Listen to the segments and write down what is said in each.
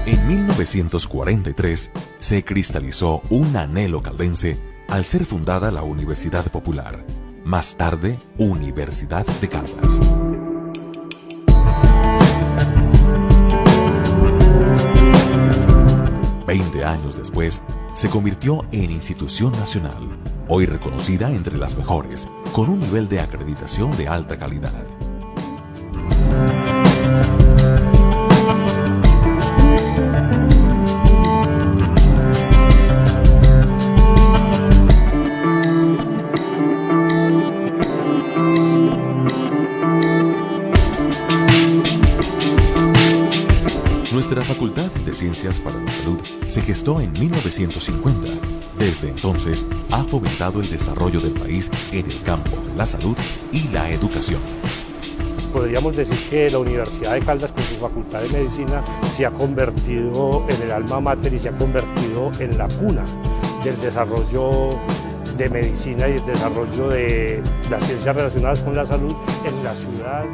En 1943 se cristalizó un anhelo caldense al ser fundada la Universidad Popular, más tarde Universidad de Caldas. Veinte años después, se convirtió en institución nacional, hoy reconocida entre las mejores, con un nivel de acreditación de alta calidad. Nuestra Facultad de Ciencias para la Salud se gestó en 1950. Desde entonces, ha fomentado el desarrollo del país en el campo de la salud y la educación. Podríamos decir que la Universidad de Caldas, con su Facultad de Medicina, se ha convertido en el alma mater y se ha convertido en la cuna del desarrollo de medicina y el desarrollo de las ciencias relacionadas con la salud en la ciudad.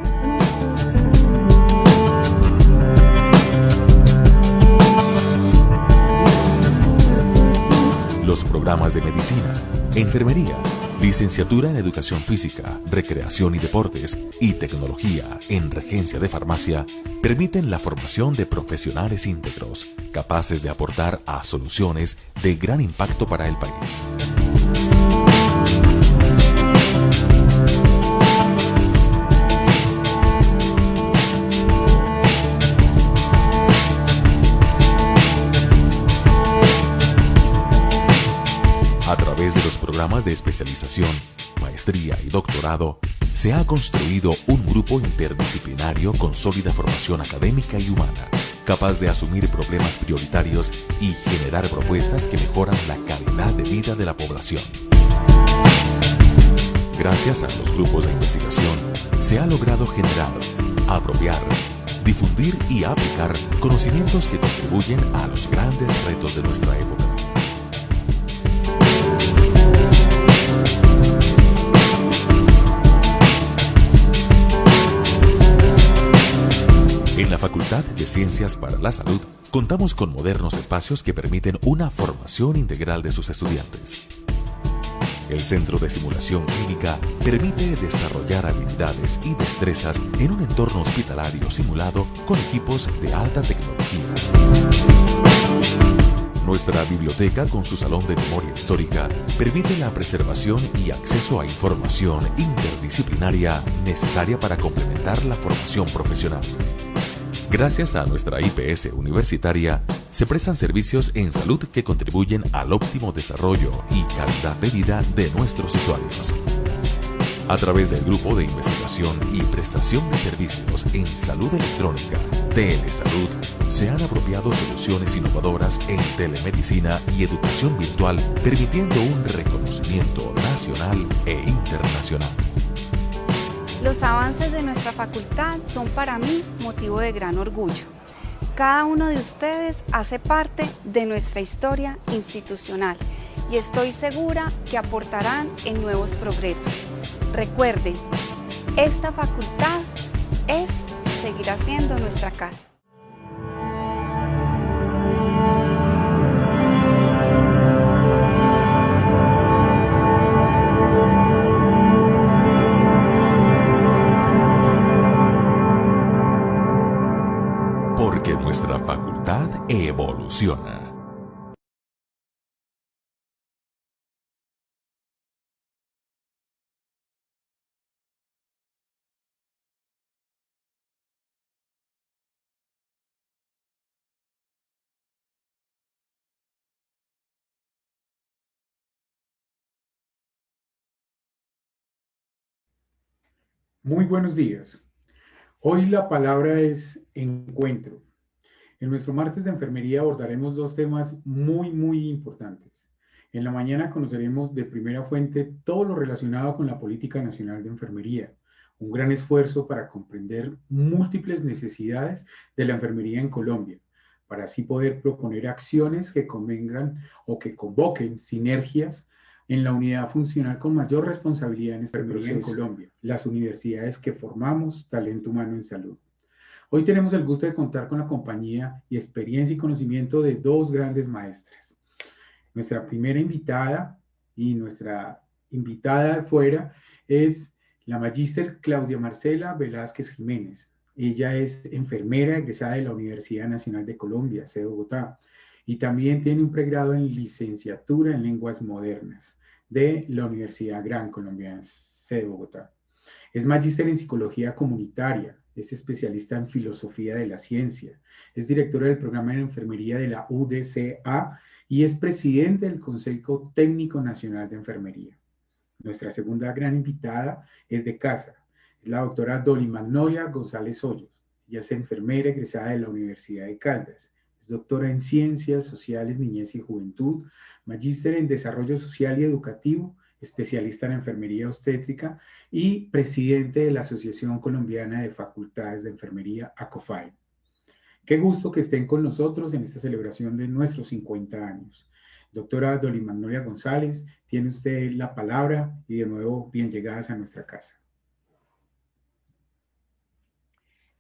Los programas de medicina, enfermería, licenciatura en educación física, recreación y deportes y tecnología en regencia de farmacia permiten la formación de profesionales íntegros, capaces de aportar a soluciones de gran impacto para el país. A través de los programas de especialización, maestría y doctorado, se ha construido un grupo interdisciplinario con sólida formación académica y humana, capaz de asumir problemas prioritarios y generar propuestas que mejoran la calidad de vida de la población. Gracias a los grupos de investigación, se ha logrado generar, apropiar, difundir y aplicar conocimientos que contribuyen a los grandes retos de nuestra época. En la Facultad de Ciencias para la Salud contamos con modernos espacios que permiten una formación integral de sus estudiantes. El Centro de Simulación Clínica permite desarrollar habilidades y destrezas en un entorno hospitalario simulado con equipos de alta tecnología. Nuestra biblioteca, con su salón de memoria histórica, permite la preservación y acceso a información interdisciplinaria necesaria para complementar la formación profesional. Gracias a nuestra IPS universitaria, se prestan servicios en salud que contribuyen al óptimo desarrollo y calidad de vida de nuestros usuarios. A través del Grupo de Investigación y Prestación de Servicios en Salud Electrónica, Telesalud, se han apropiado soluciones innovadoras en telemedicina y educación virtual, permitiendo un reconocimiento nacional e internacional. Los avances de nuestra facultad son para mí motivo de gran orgullo. Cada uno de ustedes hace parte de nuestra historia institucional y estoy segura que aportarán en nuevos progresos. Recuerden, esta facultad es y seguirá siendo nuestra casa. Porque nuestra facultad evoluciona. Muy buenos días. Hoy la palabra es encuentro. En nuestro martes de enfermería abordaremos dos temas muy importantes. En la mañana conoceremos de primera fuente todo lo relacionado con la Política Nacional de Enfermería, un gran esfuerzo para comprender múltiples necesidades de la enfermería en Colombia, para así poder proponer acciones que convengan o que convoquen sinergias en la unidad funcional con mayor responsabilidad en este proceso en Colombia, las universidades que formamos talento humano en salud. Hoy tenemos el gusto de contar con la compañía y experiencia y conocimiento de dos grandes maestras. Nuestra primera invitada y nuestra invitada de fuera es la magíster Claudia Marcela Velázquez Jiménez. Ella es enfermera egresada de la Universidad Nacional de Colombia, sede Bogotá, y también tiene un pregrado en licenciatura en lenguas modernas de la Universidad Gran Colombiana, sede Bogotá. Es magíster en psicología comunitaria, es especialista en filosofía de la ciencia, es directora del programa de enfermería de la UDCA y es presidente del Consejo Técnico Nacional de Enfermería. Nuestra segunda gran invitada es de casa, es la doctora Dolly Magnolia González Hoyos. Ella es enfermera egresada de la Universidad de Caldas. Es doctora en Ciencias Sociales, Niñez y Juventud, magíster en Desarrollo Social y Educativo, especialista en Enfermería Obstétrica y presidente de la Asociación Colombiana de Facultades de Enfermería, ACOFAE. Qué gusto que estén con nosotros en esta celebración de nuestros 50 años. Doctora Dolly Magnolia González, tiene usted la palabra y de nuevo, bien llegadas a nuestra casa.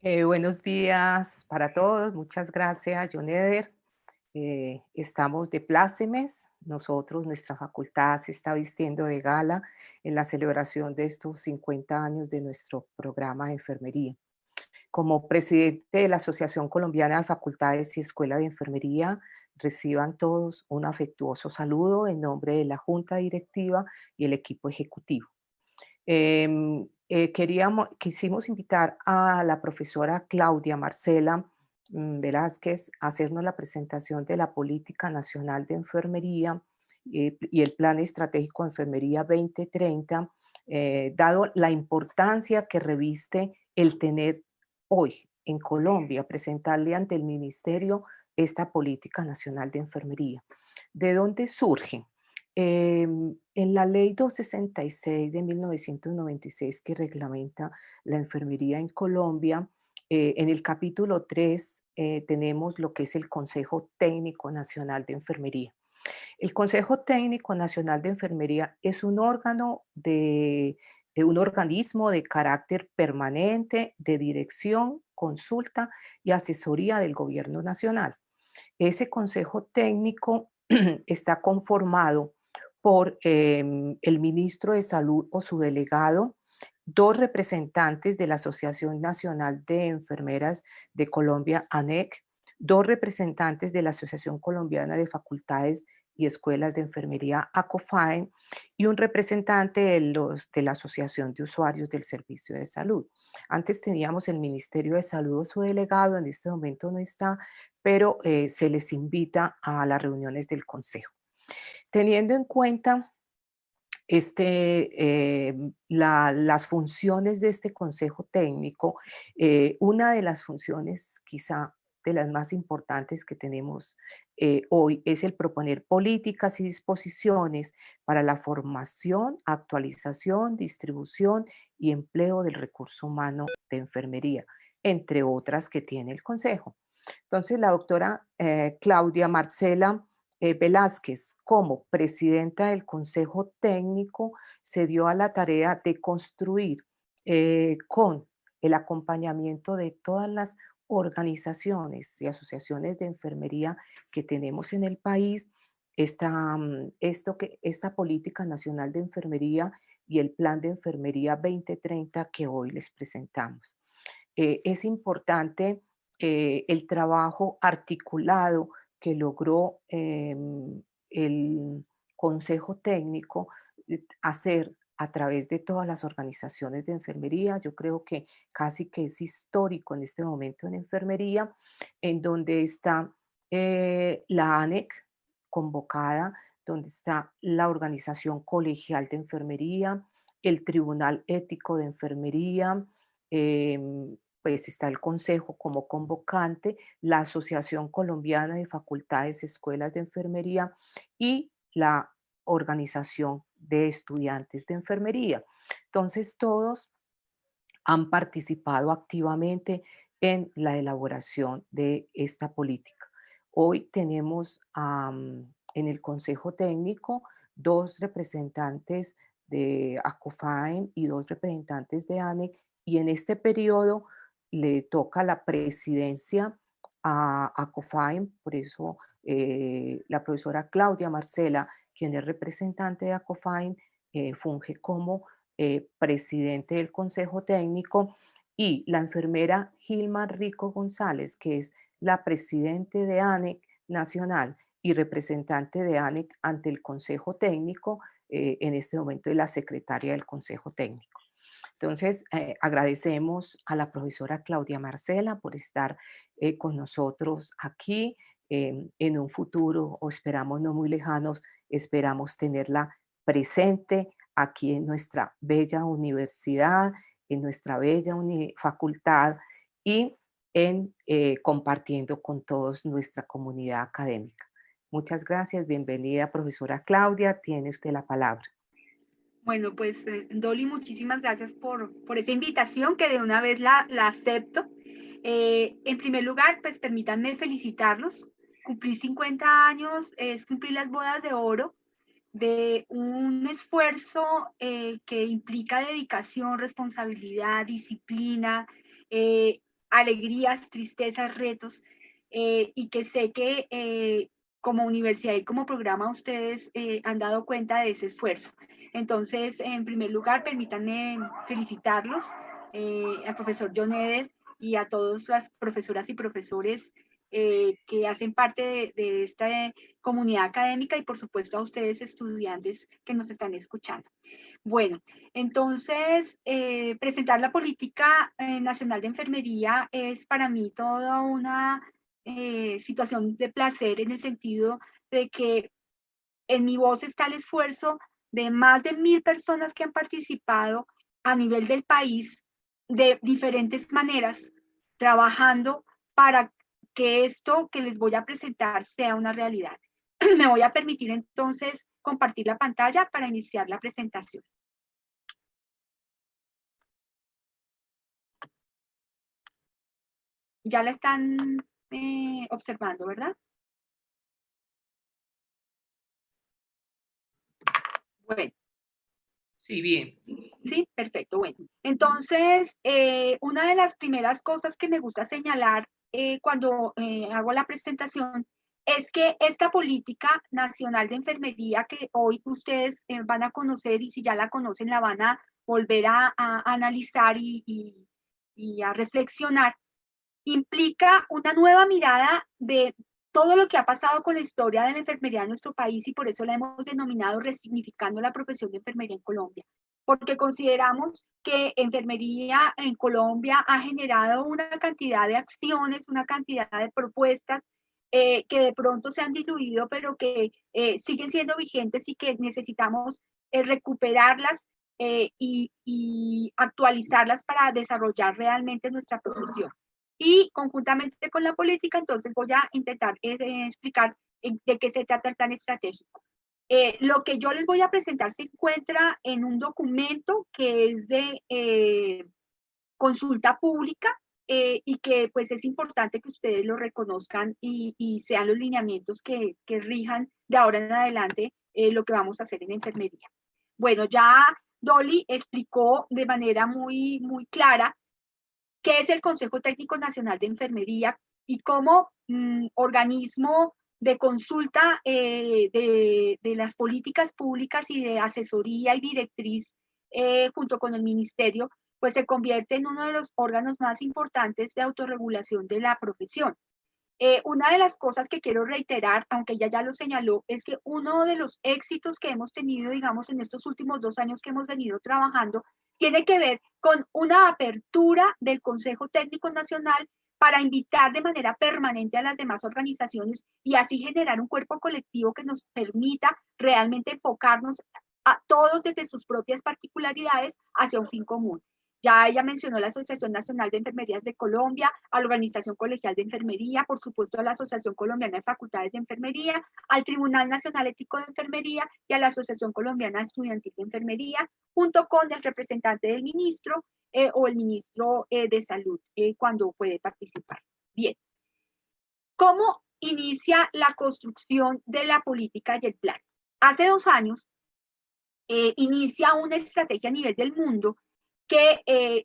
Buenos días para todos, muchas gracias, John Eder. Estamos de plácemes, nuestra facultad se está vistiendo de gala en la celebración de estos 50 años de nuestro programa de enfermería. Como presidente de la Asociación Colombiana de Facultades y Escuela de Enfermería, reciban todos un afectuoso saludo en nombre de la Junta Directiva y el equipo ejecutivo. Quisimos invitar a la profesora Claudia Marcela Velázquez a hacernos la presentación de la Política Nacional de Enfermería y el Plan Estratégico de Enfermería 2030, dado la importancia que reviste el tener hoy en Colombia, presentarle ante el Ministerio esta Política Nacional de Enfermería. ¿De dónde surge? En la Ley 266 de 1996 que reglamenta la enfermería en Colombia, en el capítulo 3 tenemos lo que es el Consejo Técnico Nacional de Enfermería. El Consejo Técnico Nacional de Enfermería es un un organismo de carácter permanente de dirección, consulta y asesoría del Gobierno Nacional. Ese Consejo Técnico está conformado por el ministro de Salud o su delegado, dos representantes de la Asociación Nacional de Enfermeras de Colombia, ANEC, dos representantes de la Asociación Colombiana de Facultades y Escuelas de Enfermería, ACOFAE, y un representante de la Asociación de Usuarios del Servicio de Salud. Antes teníamos el Ministerio de Salud o su delegado, en este momento no está, pero se les invita a las reuniones del Consejo. Teniendo en cuenta las funciones de este Consejo Técnico, una de las funciones quizá de las más importantes que tenemos hoy es el proponer políticas y disposiciones para la formación, actualización, distribución y empleo del recurso humano de enfermería, entre otras que tiene el Consejo. Entonces, la doctora Claudia Marcela Velázquez, como presidenta del Consejo Técnico, se dio a la tarea de construir con el acompañamiento de todas las organizaciones y asociaciones de enfermería que tenemos en el país, esta política nacional de enfermería y el plan de enfermería 2030 que hoy les presentamos. Es importante el trabajo articulado que logró el Consejo Técnico hacer a través de todas las organizaciones de enfermería. Yo creo que casi que es histórico en este momento en enfermería, en donde está la ANEC convocada, donde está la Organización Colegial de Enfermería, el Tribunal Ético de Enfermería, pues está el Consejo como convocante, la Asociación Colombiana de Facultades y Escuelas de Enfermería y la Organización de Estudiantes de Enfermería. Entonces, todos han participado activamente en la elaboración de esta política. Hoy tenemos en el Consejo Técnico dos representantes de ACOFAEN y dos representantes de ANEC, y en este periodo le toca la presidencia a COFAIM, por eso la profesora Claudia Marcela, quien es representante de ACOFAIM, funge como presidente del Consejo Técnico, y la enfermera Gilma Rico González, que es la presidente de ANEC Nacional y representante de ANEC ante el Consejo Técnico, en este momento es la secretaria del Consejo Técnico. Entonces, agradecemos a la profesora Claudia Marcela por estar con nosotros aquí. En un futuro, o esperamos no muy lejanos, esperamos tenerla presente aquí en nuestra bella universidad, en nuestra bella facultad y en compartiendo con todos nuestra comunidad académica. Muchas gracias, bienvenida profesora Claudia, tiene usted la palabra. Bueno, pues Dolly, muchísimas gracias por esa invitación que de una vez la acepto. En primer lugar, pues permítanme felicitarlos. Cumplir 50 años es cumplir las bodas de oro de un esfuerzo que implica dedicación, responsabilidad, disciplina, alegrías, tristezas, retos, y que sé que como universidad y como programa ustedes han dado cuenta de ese esfuerzo. Entonces, en primer lugar, permítanme felicitarlos, al profesor John Eder y a todas las profesoras y profesores que hacen parte de esta comunidad académica y por supuesto a ustedes estudiantes que nos están escuchando. Bueno, entonces presentar la Política Nacional de Enfermería es para mí toda una situación de placer en el sentido de que en mi voz está el esfuerzo de más de 1000 personas que han participado a nivel del país de diferentes maneras, trabajando para que esto que les voy a presentar sea una realidad. Me voy a permitir entonces compartir la pantalla para iniciar la presentación. Ya la están observando, ¿verdad? Bueno. Sí, bien. Sí, perfecto. Bueno, entonces, una de las primeras cosas que me gusta señalar cuando hago la presentación es que esta política nacional de enfermería que hoy ustedes van a conocer y si ya la conocen la van a volver a analizar y a reflexionar, implica una nueva mirada de todo lo que ha pasado con la historia de la enfermería en nuestro país y por eso la hemos denominado resignificando la profesión de enfermería en Colombia, porque consideramos que enfermería en Colombia ha generado una cantidad de acciones, una cantidad de propuestas que de pronto se han diluido, pero que siguen siendo vigentes y que necesitamos recuperarlas y actualizarlas para desarrollar realmente nuestra profesión. Y conjuntamente con la política, entonces voy a intentar explicar de qué se trata el plan estratégico. Lo que yo les voy a presentar se encuentra en un documento que es de consulta pública y que pues es importante que ustedes lo reconozcan y sean los lineamientos que rijan de ahora en adelante lo que vamos a hacer en enfermería. Bueno, ya Dolly explicó de manera muy, muy clara qué es el Consejo Técnico Nacional de Enfermería y como organismo de consulta de las políticas públicas y de asesoría y directriz junto con el ministerio, pues se convierte en uno de los órganos más importantes de autorregulación de la profesión. Una de las cosas que quiero reiterar, aunque ella ya lo señaló, es que uno de los éxitos que hemos tenido, digamos, en estos últimos 2 años que hemos venido trabajando, tiene que ver con una apertura del Consejo Técnico Nacional para invitar de manera permanente a las demás organizaciones y así generar un cuerpo colectivo que nos permita realmente enfocarnos a todos desde sus propias particularidades hacia un fin común. Ya ella mencionó la Asociación Nacional de Enfermerías de Colombia, a la Organización Colegial de Enfermería, por supuesto a la Asociación Colombiana de Facultades de Enfermería, al Tribunal Nacional Ético de Enfermería y a la Asociación Colombiana Estudiantil de Enfermería, junto con el representante del ministro o el ministro de Salud cuando puede participar. Bien. ¿Cómo inicia la construcción de la política y el plan? Hace 2 años inicia una estrategia a nivel del mundo que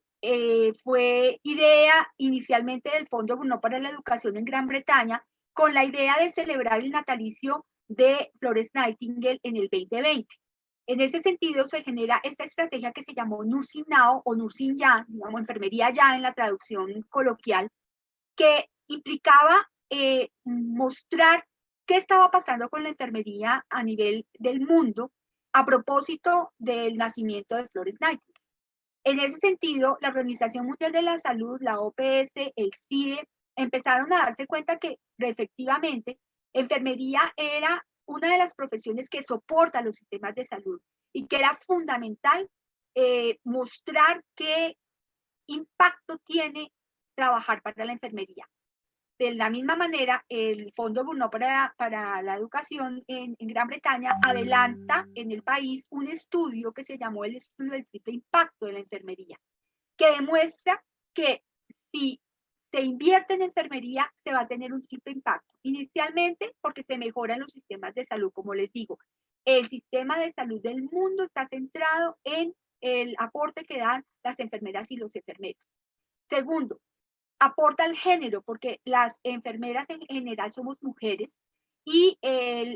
fue idea inicialmente del Fondo Gounod para la Educación en Gran Bretaña, con la idea de celebrar el natalicio de Florence Nightingale en el 2020. En ese sentido, se genera esta estrategia que se llamó Nursing Now o Nursing Ya, digamos, enfermería ya en la traducción coloquial, que implicaba mostrar qué estaba pasando con la enfermería a nivel del mundo a propósito del nacimiento de Florence Nightingale. En ese sentido, la Organización Mundial de la Salud, la OPS, el CIDE, empezaron a darse cuenta que efectivamente enfermería era una de las profesiones que soporta los sistemas de salud y que era fundamental mostrar qué impacto tiene trabajar para la enfermería. De la misma manera, el Fondo Gounod para la Educación en Gran Bretaña adelanta en el país un estudio que se llamó el estudio del triple impacto de la enfermería, que demuestra que si se invierte en enfermería, se va a tener un triple impacto. Inicialmente, porque se mejoran los sistemas de salud, como les digo. El sistema de salud del mundo está centrado en el aporte que dan las enfermeras y los enfermeros. Segundo, aporta al género, porque las enfermeras en general somos mujeres y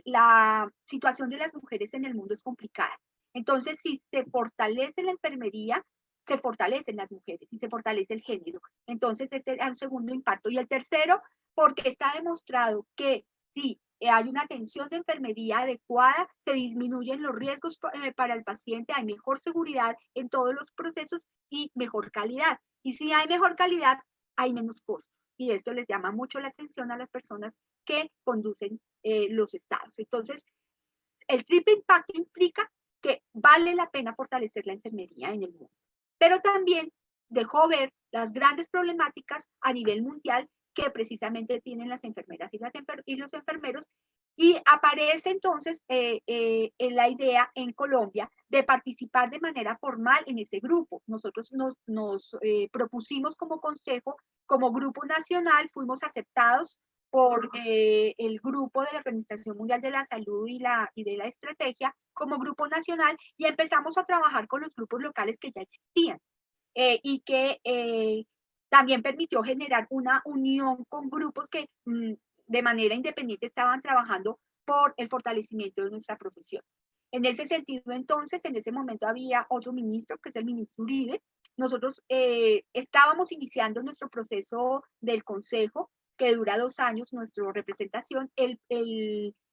la situación de las mujeres en el mundo es complicada. Entonces, si se fortalece la enfermería, se fortalecen las mujeres y se fortalece el género. Entonces, este es un segundo impacto. Y el tercero, porque está demostrado que si hay una atención de enfermería adecuada, se disminuyen los riesgos para el paciente, hay mejor seguridad en todos los procesos y mejor calidad. Y si hay mejor calidad, hay menos costos. Y esto les llama mucho la atención a las personas que conducen los estados. Entonces, el triple impacto implica que vale la pena fortalecer la enfermería en el mundo. Pero también dejó ver las grandes problemáticas a nivel mundial que precisamente tienen las enfermeras y los enfermeros, y aparece entonces la idea en Colombia de participar de manera formal en ese grupo. Nosotros nos propusimos como consejo, como grupo nacional, fuimos aceptados por el grupo de la Organización Mundial de la Salud y de la estrategia como grupo nacional, y empezamos a trabajar con los grupos locales que ya existían y que también permitió generar una unión con grupos que de manera independiente estaban trabajando por el fortalecimiento de nuestra profesión. En ese sentido, entonces, en ese momento había otro ministro, que es el ministro Uribe. Nosotros estábamos iniciando nuestro proceso del consejo, que dura 2 años, nuestra representación. El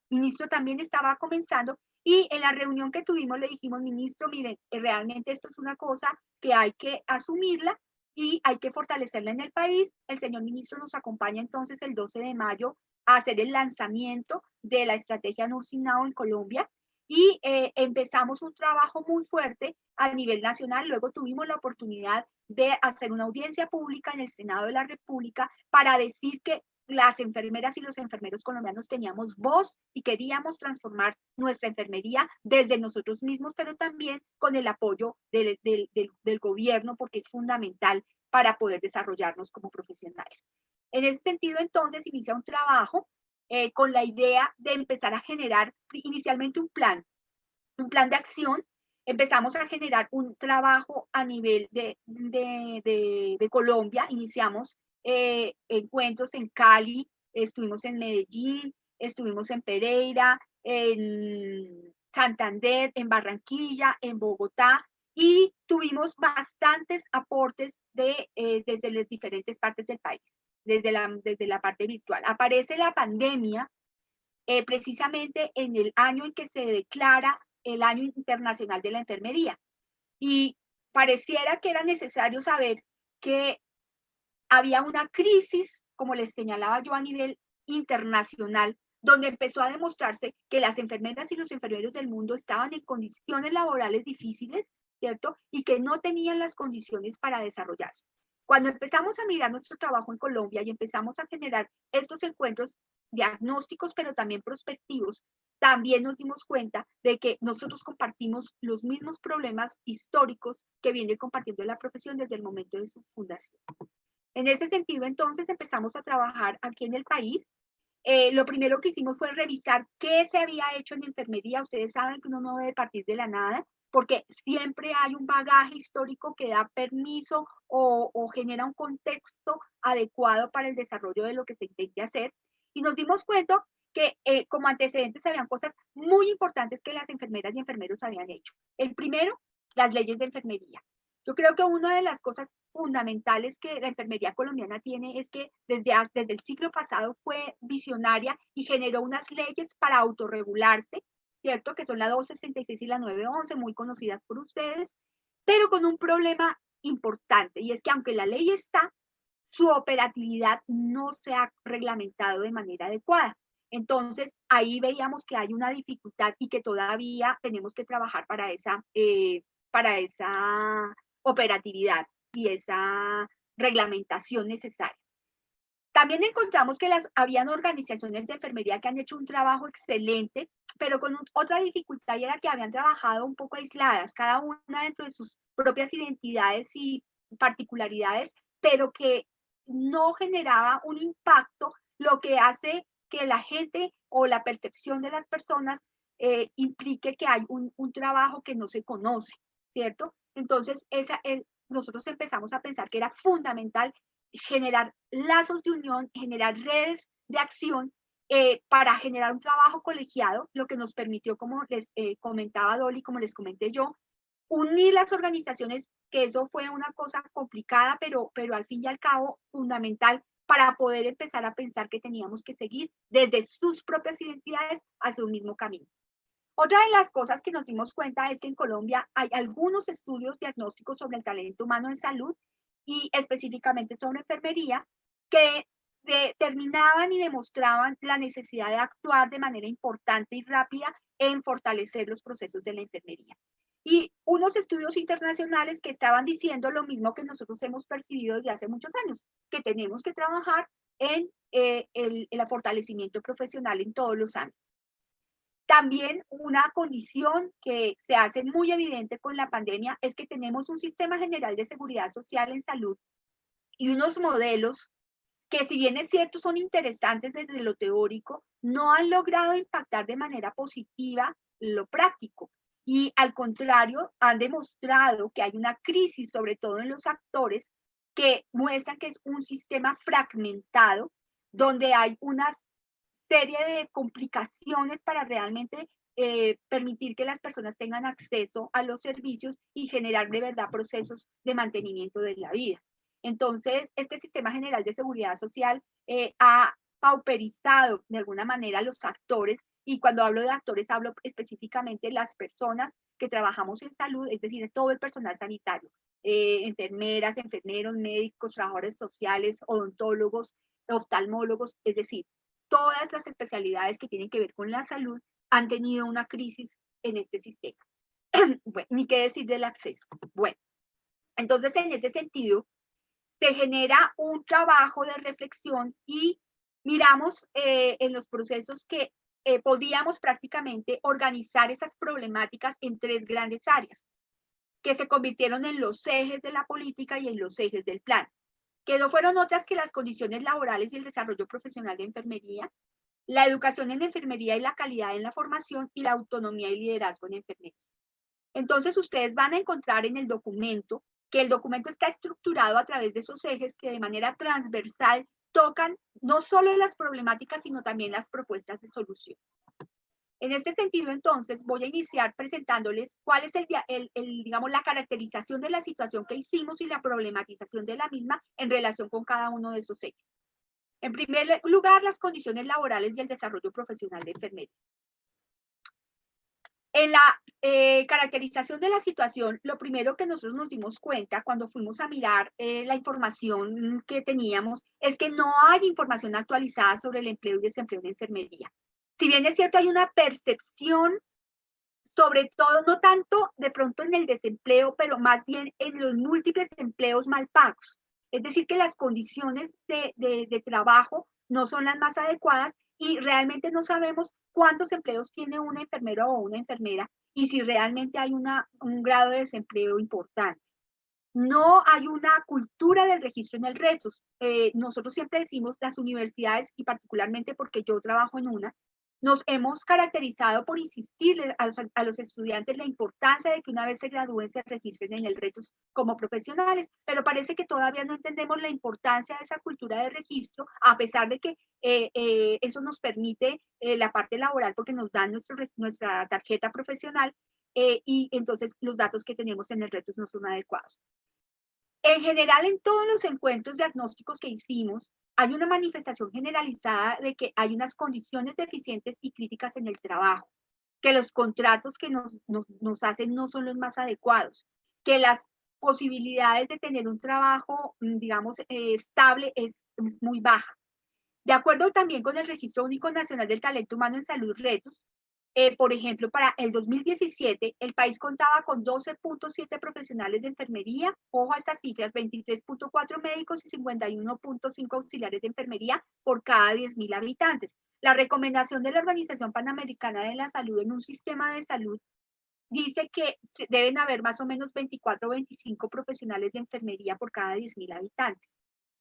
ministro también estaba comenzando, y en la reunión que tuvimos le dijimos, ministro, miren, realmente esto es una cosa que hay que asumirla y hay que fortalecerla en el país. El señor ministro nos acompaña entonces el 12 de mayo a hacer el lanzamiento de la estrategia Nursing Now en Colombia, y empezamos un trabajo muy fuerte a nivel nacional. Luego tuvimos la oportunidad de hacer una audiencia pública en el Senado de la República para decir que las enfermeras y los enfermeros colombianos teníamos voz y queríamos transformar nuestra enfermería desde nosotros mismos, pero también con el apoyo del gobierno, porque es fundamental para poder desarrollarnos como profesionales. En ese sentido, entonces, inicia un trabajo con la idea de empezar a generar inicialmente un plan de acción. Empezamos a generar un trabajo a nivel de Colombia. Iniciamos encuentros en Cali, estuvimos en Medellín, estuvimos en Pereira, en Santander, en Barranquilla, en Bogotá, y tuvimos bastantes aportes desde las diferentes partes del país, desde la parte virtual. Aparece la pandemia precisamente en el año en que se declara el Año Internacional de la Enfermería, y pareciera que era necesario saber que había una crisis, como les señalaba yo, a nivel internacional, donde empezó a demostrarse que las enfermeras y los enfermeros del mundo estaban en condiciones laborales difíciles, ¿cierto? Y que no tenían las condiciones para desarrollarse. Cuando empezamos a mirar nuestro trabajo en Colombia y empezamos a generar estos encuentros diagnósticos, pero también prospectivos, también nos dimos cuenta de que nosotros compartimos los mismos problemas históricos que viene compartiendo la profesión desde el momento de su fundación. En ese sentido, entonces, empezamos a trabajar aquí en el país. Lo primero que hicimos fue revisar qué se había hecho en enfermería. Ustedes saben que uno no debe partir de la nada. porque siempre hay un bagaje histórico que da permiso o genera un contexto adecuado para el desarrollo de lo que se intente hacer. Y nos dimos cuenta que como antecedentes habían cosas muy importantes que las enfermeras y enfermeros habían hecho. El primero, las leyes de enfermería. Yo creo que una de las cosas fundamentales que la enfermería colombiana tiene es que desde el siglo pasado fue visionaria y generó unas leyes para autorregularse, ¿cierto? Que son la 266 y la 911, muy conocidas por ustedes, pero con un problema importante, y es que aunque la ley está, su operatividad no se ha reglamentado de manera adecuada. Entonces, ahí veíamos que hay una dificultad y que todavía tenemos que trabajar para esa operatividad y esa reglamentación necesaria. También encontramos que habían organizaciones de enfermería que han hecho un trabajo excelente, pero con otra dificultad, y era que habían trabajado un poco aisladas, cada una dentro de sus propias identidades y particularidades, pero que no generaba un impacto, lo que hace que la gente o la percepción de las personas implique que hay un trabajo que no se conoce, ¿cierto? Entonces, nosotros empezamos a pensar que era fundamental generar lazos de unión, generar redes de acción para generar un trabajo colegiado, lo que nos permitió, como les comentaba Dolly, como les comenté yo, unir las organizaciones, que eso fue una cosa complicada, pero al fin y al cabo fundamental para poder empezar a pensar que teníamos que seguir desde sus propias identidades hacia un mismo camino. Otra de las cosas que nos dimos cuenta es que en Colombia hay algunos estudios diagnósticos sobre el talento humano en salud y específicamente sobre enfermería que determinaban y demostraban la necesidad de actuar de manera importante y rápida en fortalecer los procesos de la enfermería. Y unos estudios internacionales que estaban diciendo lo mismo que nosotros hemos percibido desde hace muchos años, que tenemos que trabajar en el fortalecimiento profesional en todos los ámbitos. También una condición que se hace muy evidente con la pandemia es que tenemos un sistema general de seguridad social en salud y unos modelos que, si bien es cierto, son interesantes desde lo teórico, no han logrado impactar de manera positiva lo práctico. Y al contrario, han demostrado que hay una crisis, sobre todo en los actores, que muestran que es un sistema fragmentado, donde hay unas serie de complicaciones para realmente permitir que las personas tengan acceso a los servicios y generar de verdad procesos de mantenimiento de la vida. Entonces, este sistema general de seguridad social ha pauperizado de alguna manera a los actores, y cuando hablo de actores hablo específicamente de las personas que trabajamos en salud, es decir, de todo el personal sanitario, enfermeras, enfermeros, médicos, trabajadores sociales, odontólogos, oftalmólogos, es decir, todas las especialidades que tienen que ver con la salud han tenido una crisis en este sistema. Bueno, ni qué decir del acceso. Bueno, entonces en ese sentido se genera un trabajo de reflexión y miramos en los procesos que podíamos prácticamente organizar esas problemáticas en tres grandes áreas, que se convirtieron en los ejes de la política y en los ejes del plan, que no fueron otras que las condiciones laborales y el desarrollo profesional de enfermería, la educación en enfermería y la calidad en la formación, y la autonomía y liderazgo en enfermería. Entonces ustedes van a encontrar en el documento que el documento está estructurado a través de esos ejes que de manera transversal tocan no solo las problemáticas, sino también las propuestas de solución. En este sentido, entonces, voy a iniciar presentándoles cuál es digamos, la caracterización de la situación que hicimos y la problematización de la misma en relación con cada uno de esos ejes. En primer lugar, las condiciones laborales y el desarrollo profesional de enfermería. En la caracterización de la situación, lo primero que nosotros nos dimos cuenta cuando fuimos a mirar la información que teníamos es que no hay información actualizada sobre el empleo y desempleo en enfermería. Si bien es cierto, hay una percepción, sobre todo, no tanto de pronto en el desempleo, pero más bien en los múltiples empleos mal pagos. Es decir, que las condiciones de trabajo no son las más adecuadas y realmente no sabemos cuántos empleos tiene un enfermero o una enfermera y si realmente hay un grado de desempleo importante. No hay una cultura del registro en el RETOS. Nosotros siempre decimos, las universidades, y particularmente porque yo trabajo en una, Nos hemos caracterizado por insistirle a los estudiantes la importancia de que una vez se gradúen se registren en el RETUS como profesionales, pero parece que todavía no entendemos la importancia de esa cultura de registro, a pesar de que eso nos permite la parte laboral porque nos dan nuestra tarjeta profesional y entonces los datos que tenemos en el RETUS no son adecuados. En general, en todos los encuentros diagnósticos que hicimos, hay una manifestación generalizada de que hay unas condiciones deficientes y críticas en el trabajo, que los contratos que nos hacen no son los más adecuados, que las posibilidades de tener un trabajo, digamos, estable es muy baja. De acuerdo también con el Registro Único Nacional del Talento Humano en Salud, RETUS, por ejemplo, para el 2017, el país contaba con 12.7 profesionales de enfermería, ojo a estas cifras, 23.4 médicos y 51.5 auxiliares de enfermería por cada 10.000 habitantes. La recomendación de la Organización Panamericana de la Salud en un sistema de salud dice que deben haber más o menos 24 o 25 profesionales de enfermería por cada 10.000 habitantes.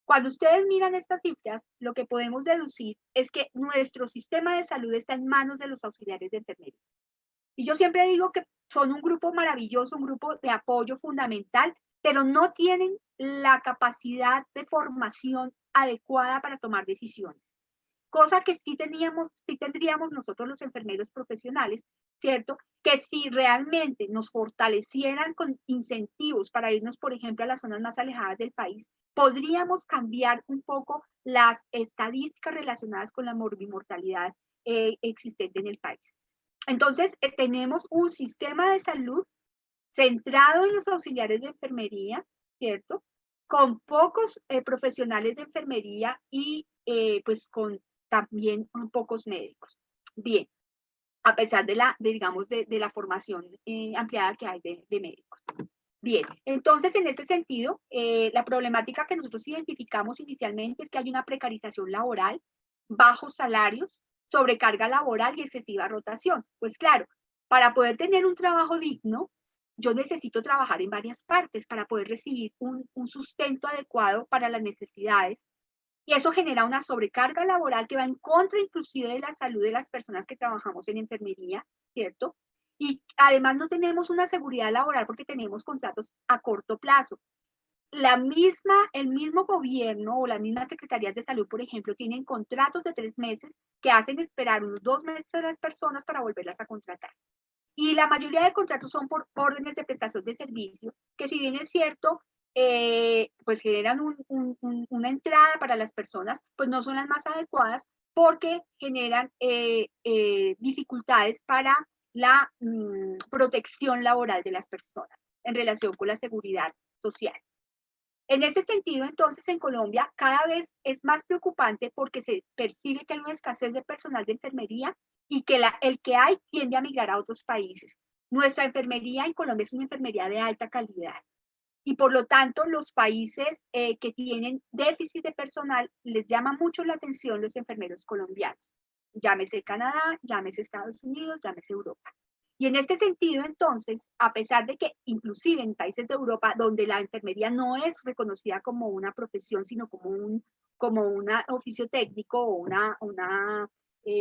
Cuando ustedes miran estas cifras, lo que podemos deducir es que nuestro sistema de salud está en manos de los auxiliares de enfermería. Y yo siempre digo que son un grupo maravilloso, un grupo de apoyo fundamental, pero no tienen la capacidad de formación adecuada para tomar decisiones. Cosa que sí tendríamos nosotros los enfermeros profesionales, ¿cierto? Que si realmente nos fortalecieran con incentivos para irnos, por ejemplo, a las zonas más alejadas del país, podríamos cambiar un poco las estadísticas relacionadas con la morbimortalidad existente en el país. Entonces, tenemos un sistema de salud centrado en los auxiliares de enfermería, ¿cierto? Con pocos profesionales de enfermería y pues con también pocos médicos. Bien, a pesar de la formación ampliada que hay de médicos. Bien, entonces en este sentido, la problemática que nosotros identificamos inicialmente es que hay una precarización laboral, bajos salarios, sobrecarga laboral y excesiva rotación. Pues claro, para poder tener un trabajo digno, yo necesito trabajar en varias partes para poder recibir un sustento adecuado para las necesidades. Y eso genera una sobrecarga laboral que va en contra inclusive de la salud de las personas que trabajamos en enfermería, ¿cierto? Y además no tenemos una seguridad laboral porque tenemos contratos a corto plazo. El mismo gobierno o las mismas secretarías de salud, por ejemplo, tienen contratos de 3 meses que hacen esperar unos 2 meses a las personas para volverlas a contratar. Y la mayoría de contratos son por órdenes de prestación de servicio, que si bien es cierto, pues generan una entrada para las personas, pues no son las más adecuadas porque generan dificultades para la protección laboral de las personas en relación con la seguridad social. En este sentido, entonces, en Colombia cada vez es más preocupante porque se percibe que hay una escasez de personal de enfermería y que el que hay tiende a migrar a otros países. Nuestra enfermería en Colombia es una enfermería de alta calidad y por lo tanto los países que tienen déficit de personal les llama mucho la atención los enfermeros colombianos. Llámese Canadá, llámese Estados Unidos, llámese Europa. Y en este sentido, entonces, a pesar de que inclusive en países de Europa donde la enfermería no es reconocida como una profesión, sino como un oficio técnico o una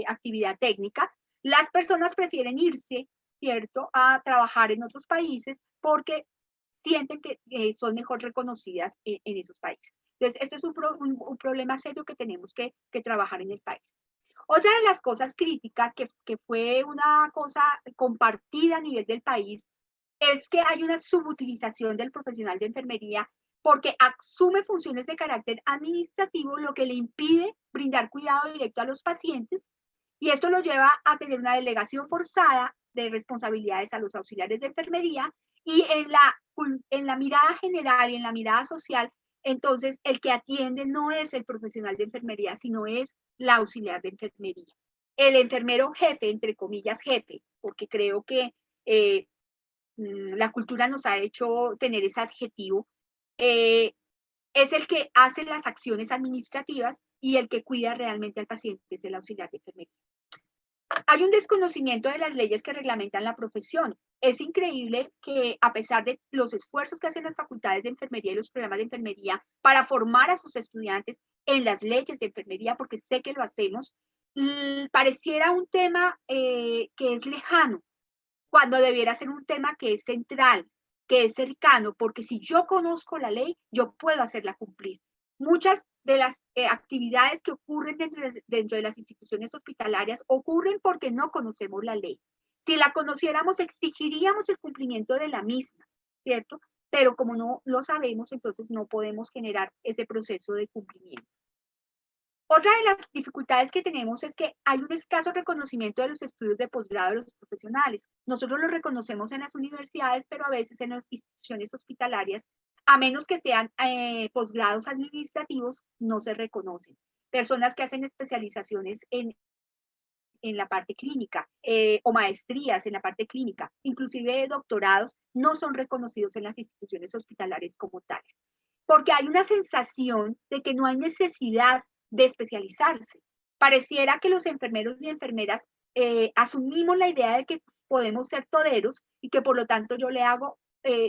actividad técnica, las personas prefieren irse, ¿cierto?, a trabajar en otros países porque sienten que son mejor reconocidas en esos países. Entonces, este es un problema serio que tenemos que trabajar en el país. Otra de las cosas críticas que fue una cosa compartida a nivel del país es que hay una subutilización del profesional de enfermería porque asume funciones de carácter administrativo, lo que le impide brindar cuidado directo a los pacientes y esto lo lleva a tener una delegación forzada de responsabilidades a los auxiliares de enfermería y en la mirada general y en la mirada social, entonces el que atiende no es el profesional de enfermería, sino es la auxiliar de enfermería. El enfermero jefe, entre comillas jefe, porque creo que la cultura nos ha hecho tener ese adjetivo, es el que hace las acciones administrativas y el que cuida realmente al paciente es el auxiliar de enfermería. Hay un desconocimiento de las leyes que reglamentan la profesión. Es increíble que a pesar de los esfuerzos que hacen las facultades de enfermería y los programas de enfermería para formar a sus estudiantes en las leyes de enfermería, porque sé que lo hacemos, pareciera un tema que es lejano, cuando debiera ser un tema que es central, que es cercano, porque si yo conozco la ley, yo puedo hacerla cumplir. Muchas de las actividades que ocurren dentro de las instituciones hospitalarias ocurren porque no conocemos la ley. Si la conociéramos, exigiríamos el cumplimiento de la misma, ¿cierto? Pero como no lo sabemos, entonces no podemos generar ese proceso de cumplimiento. Otra de las dificultades que tenemos es que hay un escaso reconocimiento de los estudios de posgrado de los profesionales. Nosotros los reconocemos en las universidades, pero a veces en las instituciones hospitalarias, a menos que sean posgrados administrativos, no se reconocen. Personas que hacen especializaciones en la parte clínica o maestrías en la parte clínica, inclusive doctorados, no son reconocidos en las instituciones hospitalarias como tales, porque hay una sensación de que no hay necesidad de especializarse. Pareciera que los enfermeros y enfermeras asumimos la idea de que podemos ser toderos y que por lo tanto yo le hago,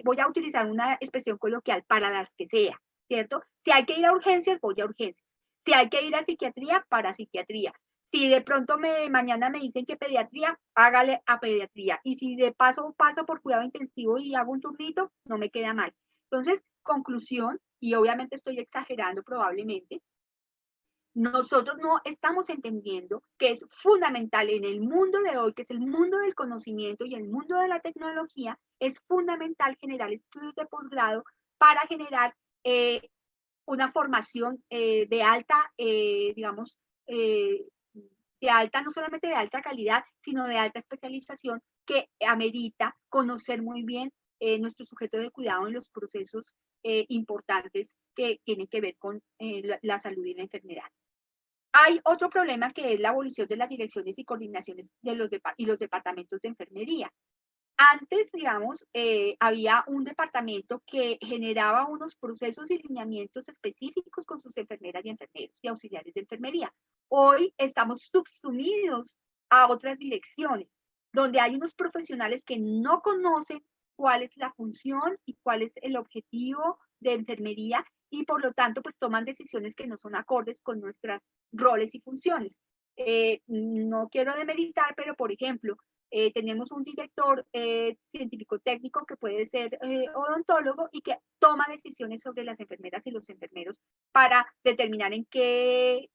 voy a utilizar una expresión coloquial para las que sea, ¿cierto? Si hay que ir a urgencias, voy a urgencias. Si hay que ir a psiquiatría, para psiquiatría. Si de pronto mañana me dicen que pediatría, hágale a pediatría. Y si de paso paso por cuidado intensivo y hago un turnito, no me queda mal. Entonces, conclusión, y obviamente estoy exagerando probablemente, nosotros no estamos entendiendo que es fundamental en el mundo de hoy, que es el mundo del conocimiento y el mundo de la tecnología, es fundamental generar estudios de posgrado para generar una formación de alta, digamos, de alta, no solamente de alta calidad, sino de alta especialización que amerita conocer muy bien nuestro sujeto de cuidado en los procesos importantes que tienen que ver con la salud y la enfermedad. Hay otro problema que es la abolición de las direcciones y coordinaciones de los departamentos de enfermería. Antes, digamos, había un departamento que generaba unos procesos y lineamientos específicos con sus enfermeras y enfermeros y auxiliares de enfermería. Hoy estamos subsumidos a otras direcciones, donde hay unos profesionales que no conocen cuál es la función y cuál es el objetivo de enfermería y por lo tanto pues toman decisiones que no son acordes con nuestros roles y funciones. No quiero demeritar, pero por ejemplo, tenemos un director científico técnico que puede ser odontólogo y que toma decisiones sobre las enfermeras y los enfermeros para determinar en qué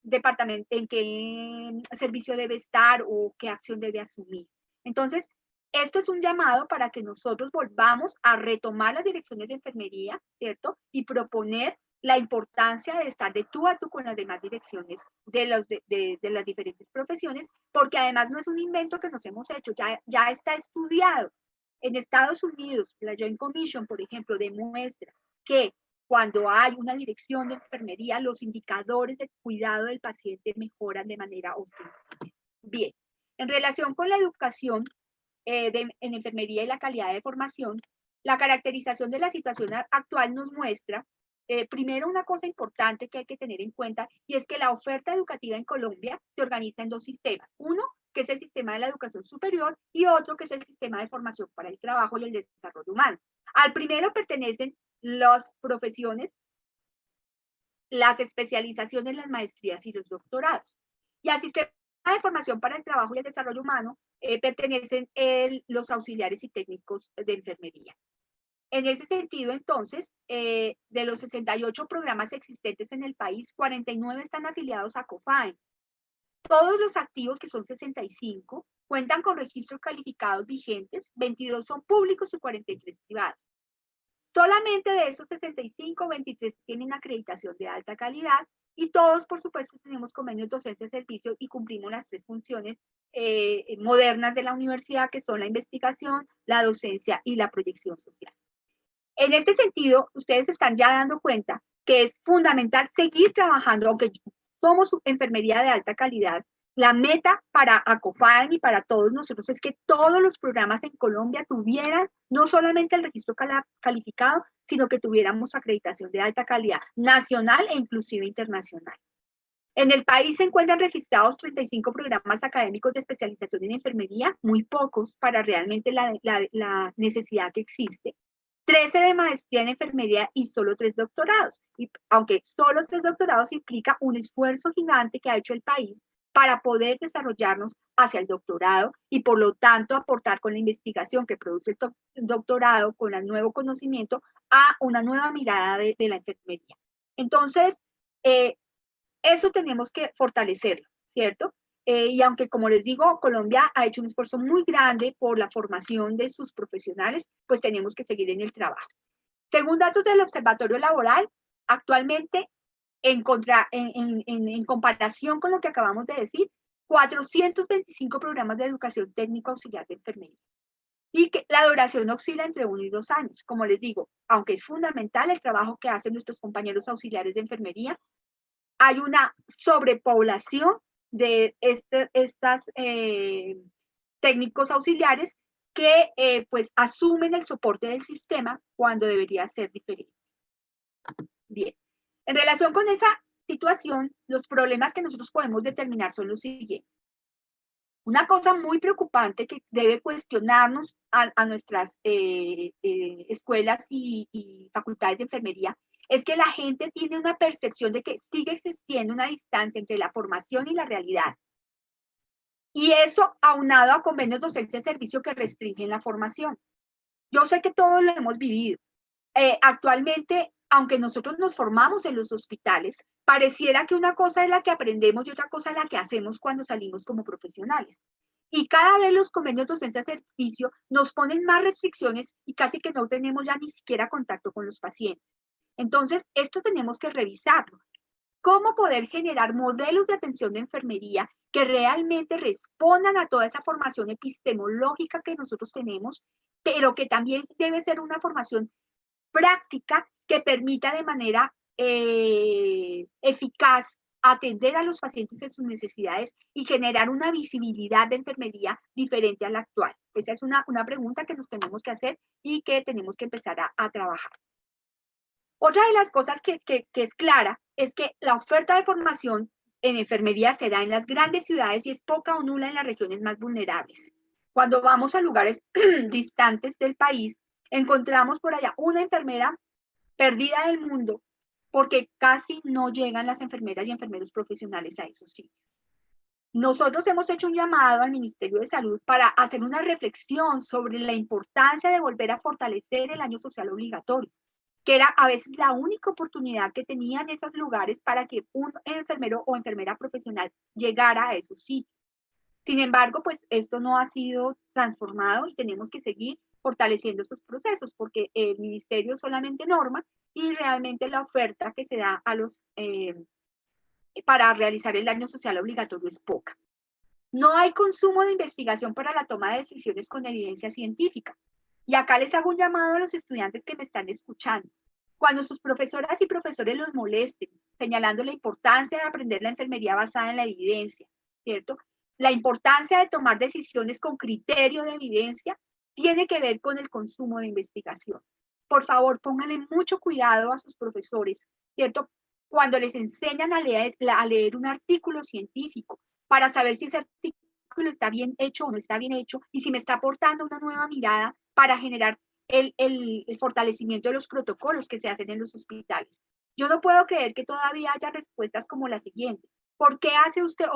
departamento, en qué servicio debe estar o qué acción debe asumir. Entonces, esto es un llamado para que nosotros volvamos a retomar las direcciones de enfermería, ¿cierto? Y proponer la importancia de estar de tú a tú con las demás direcciones de las diferentes profesiones, porque además no es un invento que nos hemos hecho, ya está estudiado. En Estados Unidos, la Joint Commission, por ejemplo, demuestra que cuando hay una dirección de enfermería, los indicadores de cuidado del paciente mejoran de manera ostensible. Bien, en relación con la educación en enfermería y la calidad de formación, la caracterización de la situación actual nos muestra primero, una cosa importante que hay que tener en cuenta, y es que la oferta educativa en Colombia se organiza en dos sistemas. Uno, que es el sistema de la educación superior, y otro, que es el sistema de formación para el trabajo y el desarrollo humano. Al primero pertenecen las profesiones, las especializaciones, las maestrías y los doctorados. Y al sistema de formación para el trabajo y el desarrollo humano pertenecen los auxiliares y técnicos de enfermería. En ese sentido, entonces, de los 68 programas existentes en el país, 49 están afiliados a COFAEN. Todos los activos, que son 65, cuentan con registros calificados vigentes, 22 son públicos y 43 privados. Solamente de esos 65, 23 tienen acreditación de alta calidad y todos, por supuesto, tenemos convenios docente-servicio y cumplimos las tres funciones modernas de la universidad, que son la investigación, la docencia y la proyección social. En este sentido, ustedes están ya dando cuenta que es fundamental seguir trabajando, aunque somos enfermería de alta calidad. La meta para ACOFAEN y para todos nosotros es que todos los programas en Colombia tuvieran no solamente el registro calificado, sino que tuviéramos acreditación de alta calidad nacional e inclusive internacional. En el país se encuentran registrados 35 programas académicos de especialización en enfermería, muy pocos para realmente la necesidad que existe. 13 de maestría en enfermería y solo 3 doctorados. Y aunque solo 3 doctorados implica un esfuerzo gigante que ha hecho el país para poder desarrollarnos hacia el doctorado y por lo tanto aportar con la investigación que produce el doctorado, con el nuevo conocimiento, a una nueva mirada de la enfermería. Entonces, eso tenemos que fortalecerlo, ¿cierto? Y aunque, como les digo, Colombia ha hecho un esfuerzo muy grande por la formación de sus profesionales, pues tenemos que seguir en el trabajo. Según datos del Observatorio Laboral, actualmente, en comparación con lo que acabamos de decir, 425 programas de educación técnica auxiliar de enfermería. Y que la duración oscila entre 1 y 2 años. Como les digo, aunque es fundamental el trabajo que hacen nuestros compañeros auxiliares de enfermería, hay una sobrepoblación de estas técnicos auxiliares que pues asumen el soporte del sistema cuando debería ser diferente. Bien, en relación con esa situación, los problemas que nosotros podemos determinar son los siguientes. Una cosa muy preocupante que debe cuestionarnos a nuestras escuelas y facultades de enfermería es que la gente tiene una percepción de que sigue existiendo una distancia entre la formación y la realidad. Y eso aunado a convenios docencia-servicio que restringen la formación. Yo sé que todos lo hemos vivido. Actualmente, aunque nosotros nos formamos en los hospitales, pareciera que una cosa es la que aprendemos y otra cosa es la que hacemos cuando salimos como profesionales. Y cada vez los convenios docencia-servicio nos ponen más restricciones y casi que no tenemos ya ni siquiera contacto con los pacientes. Entonces, esto tenemos que revisarlo. ¿Cómo poder generar modelos de atención de enfermería que realmente respondan a toda esa formación epistemológica que nosotros tenemos, pero que también debe ser una formación práctica que permita de manera eficaz atender a los pacientes en sus necesidades y generar una visibilidad de enfermería diferente a la actual? Esa es una pregunta que nos tenemos que hacer y que tenemos que empezar a trabajar. Otra de las cosas que es clara es que la oferta de formación en enfermería se da en las grandes ciudades y es poca o nula en las regiones más vulnerables. Cuando vamos a lugares distantes del país, encontramos por allá una enfermera perdida del mundo porque casi no llegan las enfermeras y enfermeros profesionales a esos sitios. Nosotros hemos hecho un llamado al Ministerio de Salud para hacer una reflexión sobre la importancia de volver a fortalecer el año social obligatorio, que era a veces la única oportunidad que tenían esos lugares para que un enfermero o enfermera profesional llegara a esos sitios. Sin embargo, pues esto no ha sido transformado y tenemos que seguir fortaleciendo estos procesos porque el ministerio solamente norma y realmente la oferta que se da a los para realizar el año social obligatorio es poca. No hay consumo de investigación para la toma de decisiones con evidencia científica. Y acá les hago un llamado a los estudiantes que me están escuchando. Cuando sus profesoras y profesores los molesten, señalando la importancia de aprender la enfermería basada en la evidencia, ¿cierto? La importancia de tomar decisiones con criterio de evidencia tiene que ver con el consumo de investigación. Por favor, pónganle mucho cuidado a sus profesores, ¿cierto? Cuando les enseñan a leer un artículo científico para saber si ese artículo está bien hecho o no está bien hecho y si me está aportando una nueva mirada para generar el fortalecimiento de los protocolos que se hacen en los hospitales. Yo no puedo creer que todavía haya respuestas como la siguiente. ¿Por qué hace usted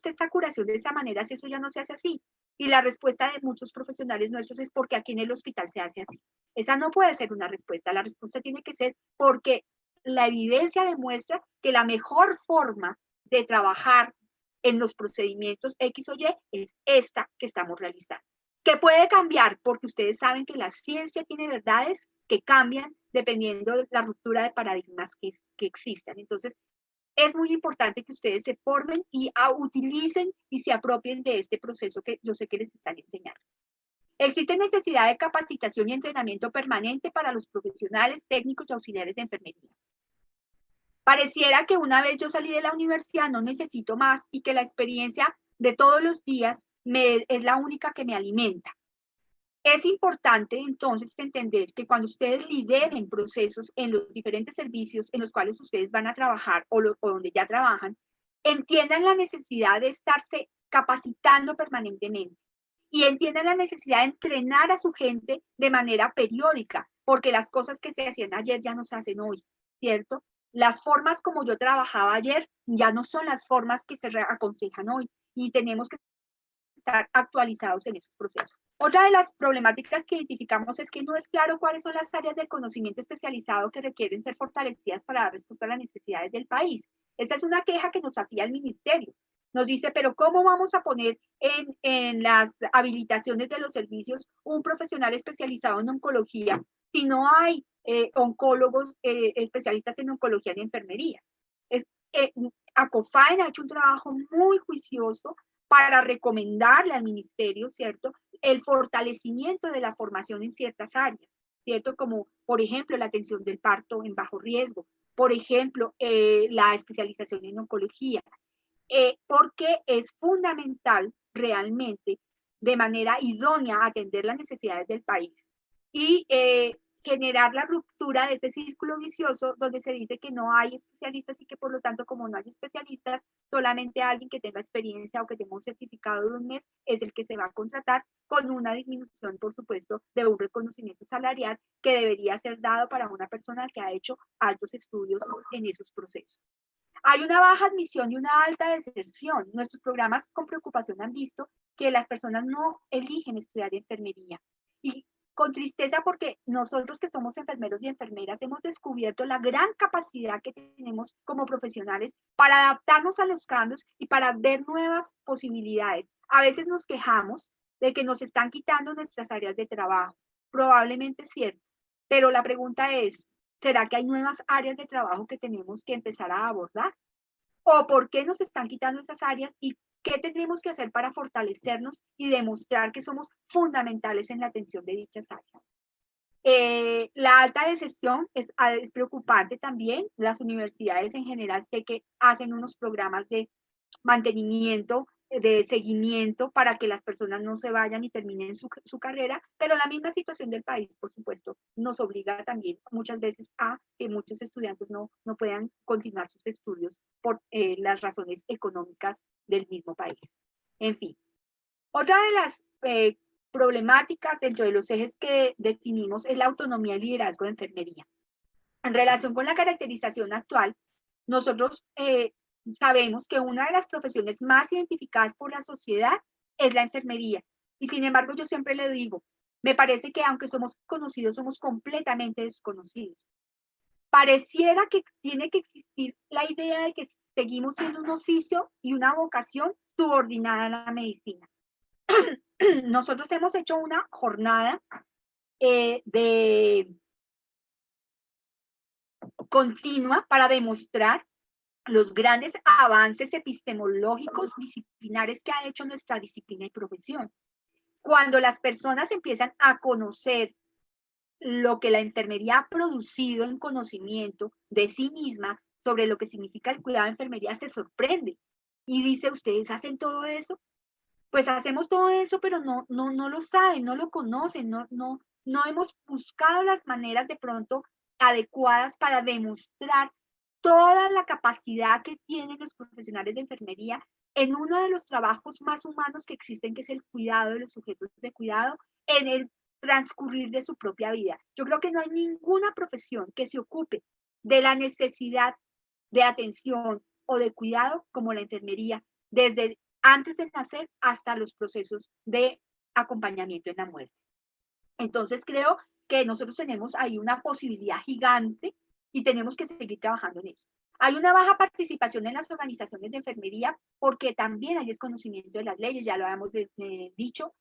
esa curación de esa manera si eso ya no se hace así? Y la respuesta de muchos profesionales nuestros es porque aquí en el hospital se hace así. Esa no puede ser una respuesta. La respuesta tiene que ser porque la evidencia demuestra que la mejor forma de trabajar en los procedimientos X o Y es esta que estamos realizando. Que puede cambiar porque ustedes saben que la ciencia tiene verdades que cambian dependiendo de la ruptura de paradigmas que existan. Entonces, es muy importante que ustedes se formen y utilicen y se apropien de este proceso que yo sé que les están enseñando. Existe necesidad de capacitación y entrenamiento permanente para los profesionales, técnicos y auxiliares de enfermería. Pareciera que una vez yo salí de la universidad no necesito más y que la experiencia de todos los días es la única que me alimenta. Es importante entonces entender que cuando ustedes lideren procesos en los diferentes servicios en los cuales ustedes van a trabajar o donde ya trabajan, entiendan la necesidad de estarse capacitando permanentemente y entiendan la necesidad de entrenar a su gente de manera periódica, porque las cosas que se hacían ayer ya no se hacen hoy, ¿cierto? Las formas como yo trabajaba ayer ya no son las formas que se aconsejan hoy y tenemos que estar actualizados en esos procesos. Otra de las problemáticas que identificamos es que no es claro cuáles son las áreas del conocimiento especializado que requieren ser fortalecidas para dar respuesta a las necesidades del país. Esa es una queja que nos hacía el ministerio. Nos dice, pero ¿cómo vamos a poner en las habilitaciones de los servicios un profesional especializado en oncología si no hay oncólogos especialistas en oncología y enfermería? ACOFAEN ha hecho un trabajo muy juicioso para recomendarle al ministerio, ¿cierto?, el fortalecimiento de la formación en ciertas áreas, ¿cierto?, como por ejemplo la atención del parto en bajo riesgo, por ejemplo la especialización en oncología, porque es fundamental realmente de manera idónea atender las necesidades del país y generar la ruptura de ese círculo vicioso donde se dice que no hay especialistas y que por lo tanto como no hay especialistas, solamente alguien que tenga experiencia o que tenga un certificado de un mes es el que se va a contratar, con una disminución por supuesto de un reconocimiento salarial que debería ser dado para una persona que ha hecho altos estudios en esos procesos. Hay una baja admisión y una alta deserción. Nuestros programas con preocupación han visto que las personas no eligen estudiar enfermería. Y con tristeza porque nosotros que somos enfermeros y enfermeras hemos descubierto la gran capacidad que tenemos como profesionales para adaptarnos a los cambios y para ver nuevas posibilidades. A veces nos quejamos de que nos están quitando nuestras áreas de trabajo. Probablemente es cierto, pero la pregunta es, ¿será que hay nuevas áreas de trabajo que tenemos que empezar a abordar? ¿O por qué nos están quitando esas áreas y qué tendremos que hacer para fortalecernos y demostrar que somos fundamentales en la atención de dichas áreas? La alta deserción es preocupante también. Las universidades en general sé que hacen unos programas de mantenimiento, de seguimiento para que las personas no se vayan y terminen su carrera, pero la misma situación del país, por supuesto, nos obliga también muchas veces a que muchos estudiantes no puedan continuar sus estudios por las razones económicas del mismo país. En fin, otra de las problemáticas dentro de los ejes que definimos es la autonomía y liderazgo de enfermería. En relación con la caracterización actual, nosotros sabemos que una de las profesiones más identificadas por la sociedad es la enfermería. Y sin embargo, yo siempre le digo, me parece que aunque somos conocidos, somos completamente desconocidos. Pareciera que tiene que existir la idea de que seguimos siendo un oficio y una vocación subordinada a la medicina. Nosotros hemos hecho una jornada continua para demostrar los grandes avances epistemológicos disciplinares que ha hecho nuestra disciplina y profesión. Cuando las personas empiezan a conocer lo que la enfermería ha producido en conocimiento de sí misma sobre lo que significa el cuidado de enfermería, se sorprende y dice, ¿ustedes hacen todo eso? Pues hacemos todo eso, pero no lo saben, no lo conocen, no hemos buscado las maneras de pronto adecuadas para demostrar toda la capacidad que tienen los profesionales de enfermería en uno de los trabajos más humanos que existen, que es el cuidado de los sujetos de cuidado en el transcurrir de su propia vida. Yo creo que no hay ninguna profesión que se ocupe de la necesidad de atención o de cuidado como la enfermería, desde antes de nacer hasta los procesos de acompañamiento en la muerte. Entonces creo que nosotros tenemos ahí una posibilidad gigante y tenemos que seguir trabajando en eso. Hay una baja participación en las organizaciones de enfermería porque también hay desconocimiento de las leyes, ya lo habíamos dicho.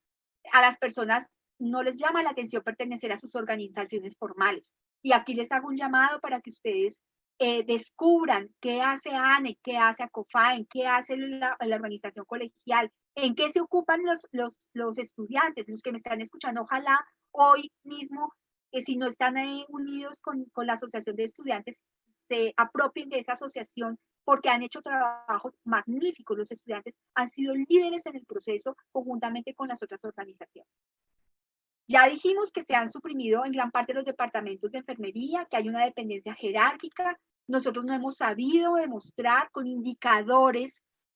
A las personas no les llama la atención pertenecer a sus organizaciones formales. Y aquí les hago un llamado para que ustedes descubran qué hace ANE, qué hace ACOFAEN, qué hace la organización colegial, en qué se ocupan los estudiantes, los que me están escuchando. Ojalá hoy mismo, si no están unidos con la Asociación de Estudiantes, se apropien de esa asociación porque han hecho trabajos magníficos. Los estudiantes han sido líderes en el proceso conjuntamente con las otras organizaciones. Ya dijimos que se han suprimido en gran parte los departamentos de enfermería, que hay una dependencia jerárquica. Nosotros no hemos sabido demostrar con indicadores,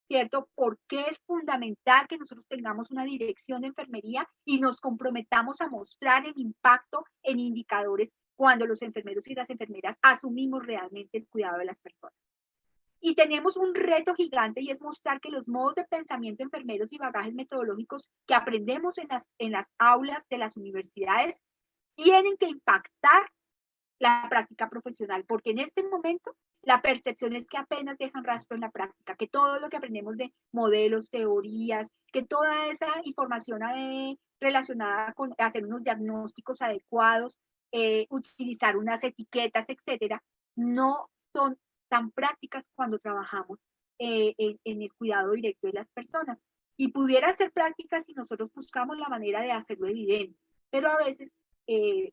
¿cierto?, por qué es fundamental que nosotros tengamos una dirección de enfermería y nos comprometamos a mostrar el impacto en indicadores cuando los enfermeros y las enfermeras asumimos realmente el cuidado de las personas. Y tenemos un reto gigante y es mostrar que los modos de pensamiento enfermeros y bagajes metodológicos que aprendemos en las aulas de las universidades tienen que impactar la práctica profesional, porque en este momento la percepción es que apenas dejan rastro en la práctica, que todo lo que aprendemos de modelos, teorías, que toda esa información relacionada con hacer unos diagnósticos adecuados, utilizar unas etiquetas, etcétera, no son tan prácticas cuando trabajamos en el cuidado directo de las personas. Y pudiera ser prácticas si nosotros buscamos la manera de hacerlo evidente, pero a veces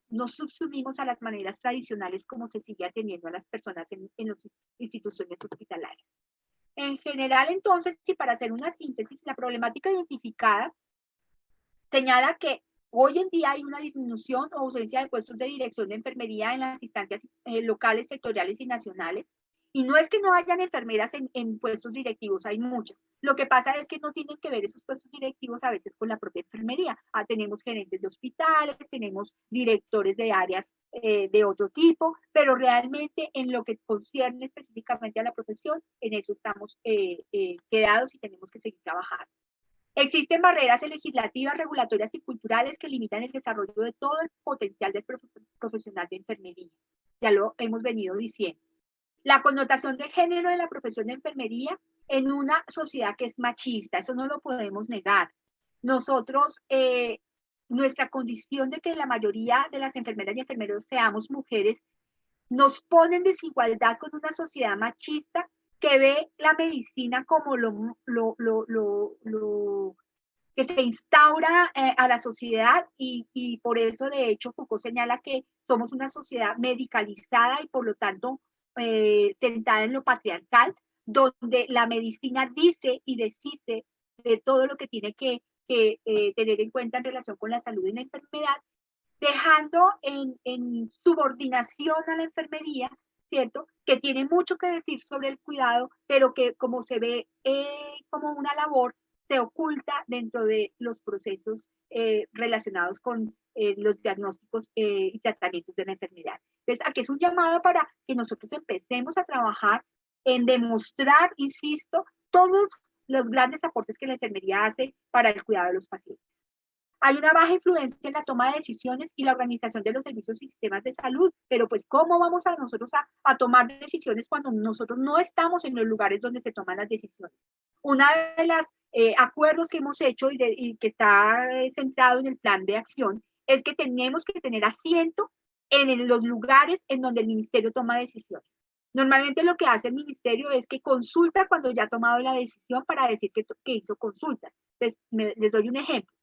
nos subsumimos a las maneras tradicionales como se sigue atendiendo a las personas en las instituciones hospitalarias. En general, entonces, y para hacer una síntesis, la problemática identificada señala que hoy en día hay una disminución o ausencia de puestos de dirección de enfermería en las instancias locales, sectoriales y nacionales. Y no es que no hayan enfermeras en puestos directivos, hay muchas. Lo que pasa es que no tienen que ver esos puestos directivos a veces con la propia enfermería. Tenemos gerentes de hospitales, tenemos directores de áreas de otro tipo, pero realmente en lo que concierne específicamente a la profesión, en eso estamos quedados y tenemos que seguir trabajando. Existen barreras legislativas, regulatorias y culturales que limitan el desarrollo de todo el potencial del profesional de enfermería. Ya lo hemos venido diciendo. La connotación de género en la profesión de enfermería en una sociedad que es machista, eso no lo podemos negar. Nosotros, nuestra condición de que la mayoría de las enfermeras y enfermeros seamos mujeres, nos pone en desigualdad con una sociedad machista que ve la medicina como lo que se instaura a la sociedad y por eso, de hecho, Foucault señala que somos una sociedad medicalizada y por lo tanto sentada en lo patriarcal, donde la medicina dice y desdice de todo lo que tiene que tener en cuenta en relación con la salud y la enfermedad, dejando en subordinación a la enfermería, ¿cierto? Que tiene mucho que decir sobre el cuidado, pero que como se ve como una labor, se oculta dentro de los procesos relacionados con los diagnósticos y tratamientos de la enfermedad. Entonces, aquí es un llamado para que nosotros empecemos a trabajar en demostrar, insisto, todos los grandes aportes que la enfermería hace para el cuidado de los pacientes. Hay una baja influencia en la toma de decisiones y la organización de los servicios y sistemas de salud, pero pues ¿cómo vamos a nosotros a tomar decisiones cuando nosotros no estamos en los lugares donde se toman las decisiones? Una de las acuerdos que hemos hecho y que está centrado en el plan de acción es que tenemos que tener asiento en los lugares en donde el ministerio toma decisiones. Normalmente lo que hace el ministerio es que consulta cuando ya ha tomado la decisión para decir que hizo consulta. Entonces, les doy un ejemplo.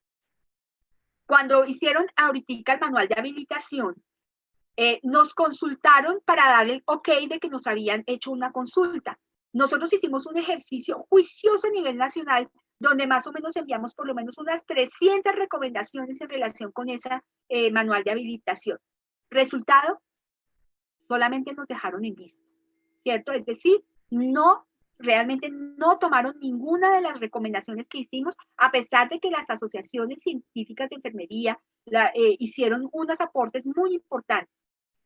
Cuando hicieron ahorita el manual de habilitación, nos consultaron para darle el ok de que nos habían hecho una consulta. Nosotros hicimos un ejercicio juicioso a nivel nacional donde más o menos enviamos por lo menos unas 300 recomendaciones en relación con ese manual de habilitación. Resultado, solamente nos dejaron en visto, ¿cierto? Es decir, realmente no tomaron ninguna de las recomendaciones que hicimos, a pesar de que las asociaciones científicas de enfermería hicieron unos aportes muy importantes.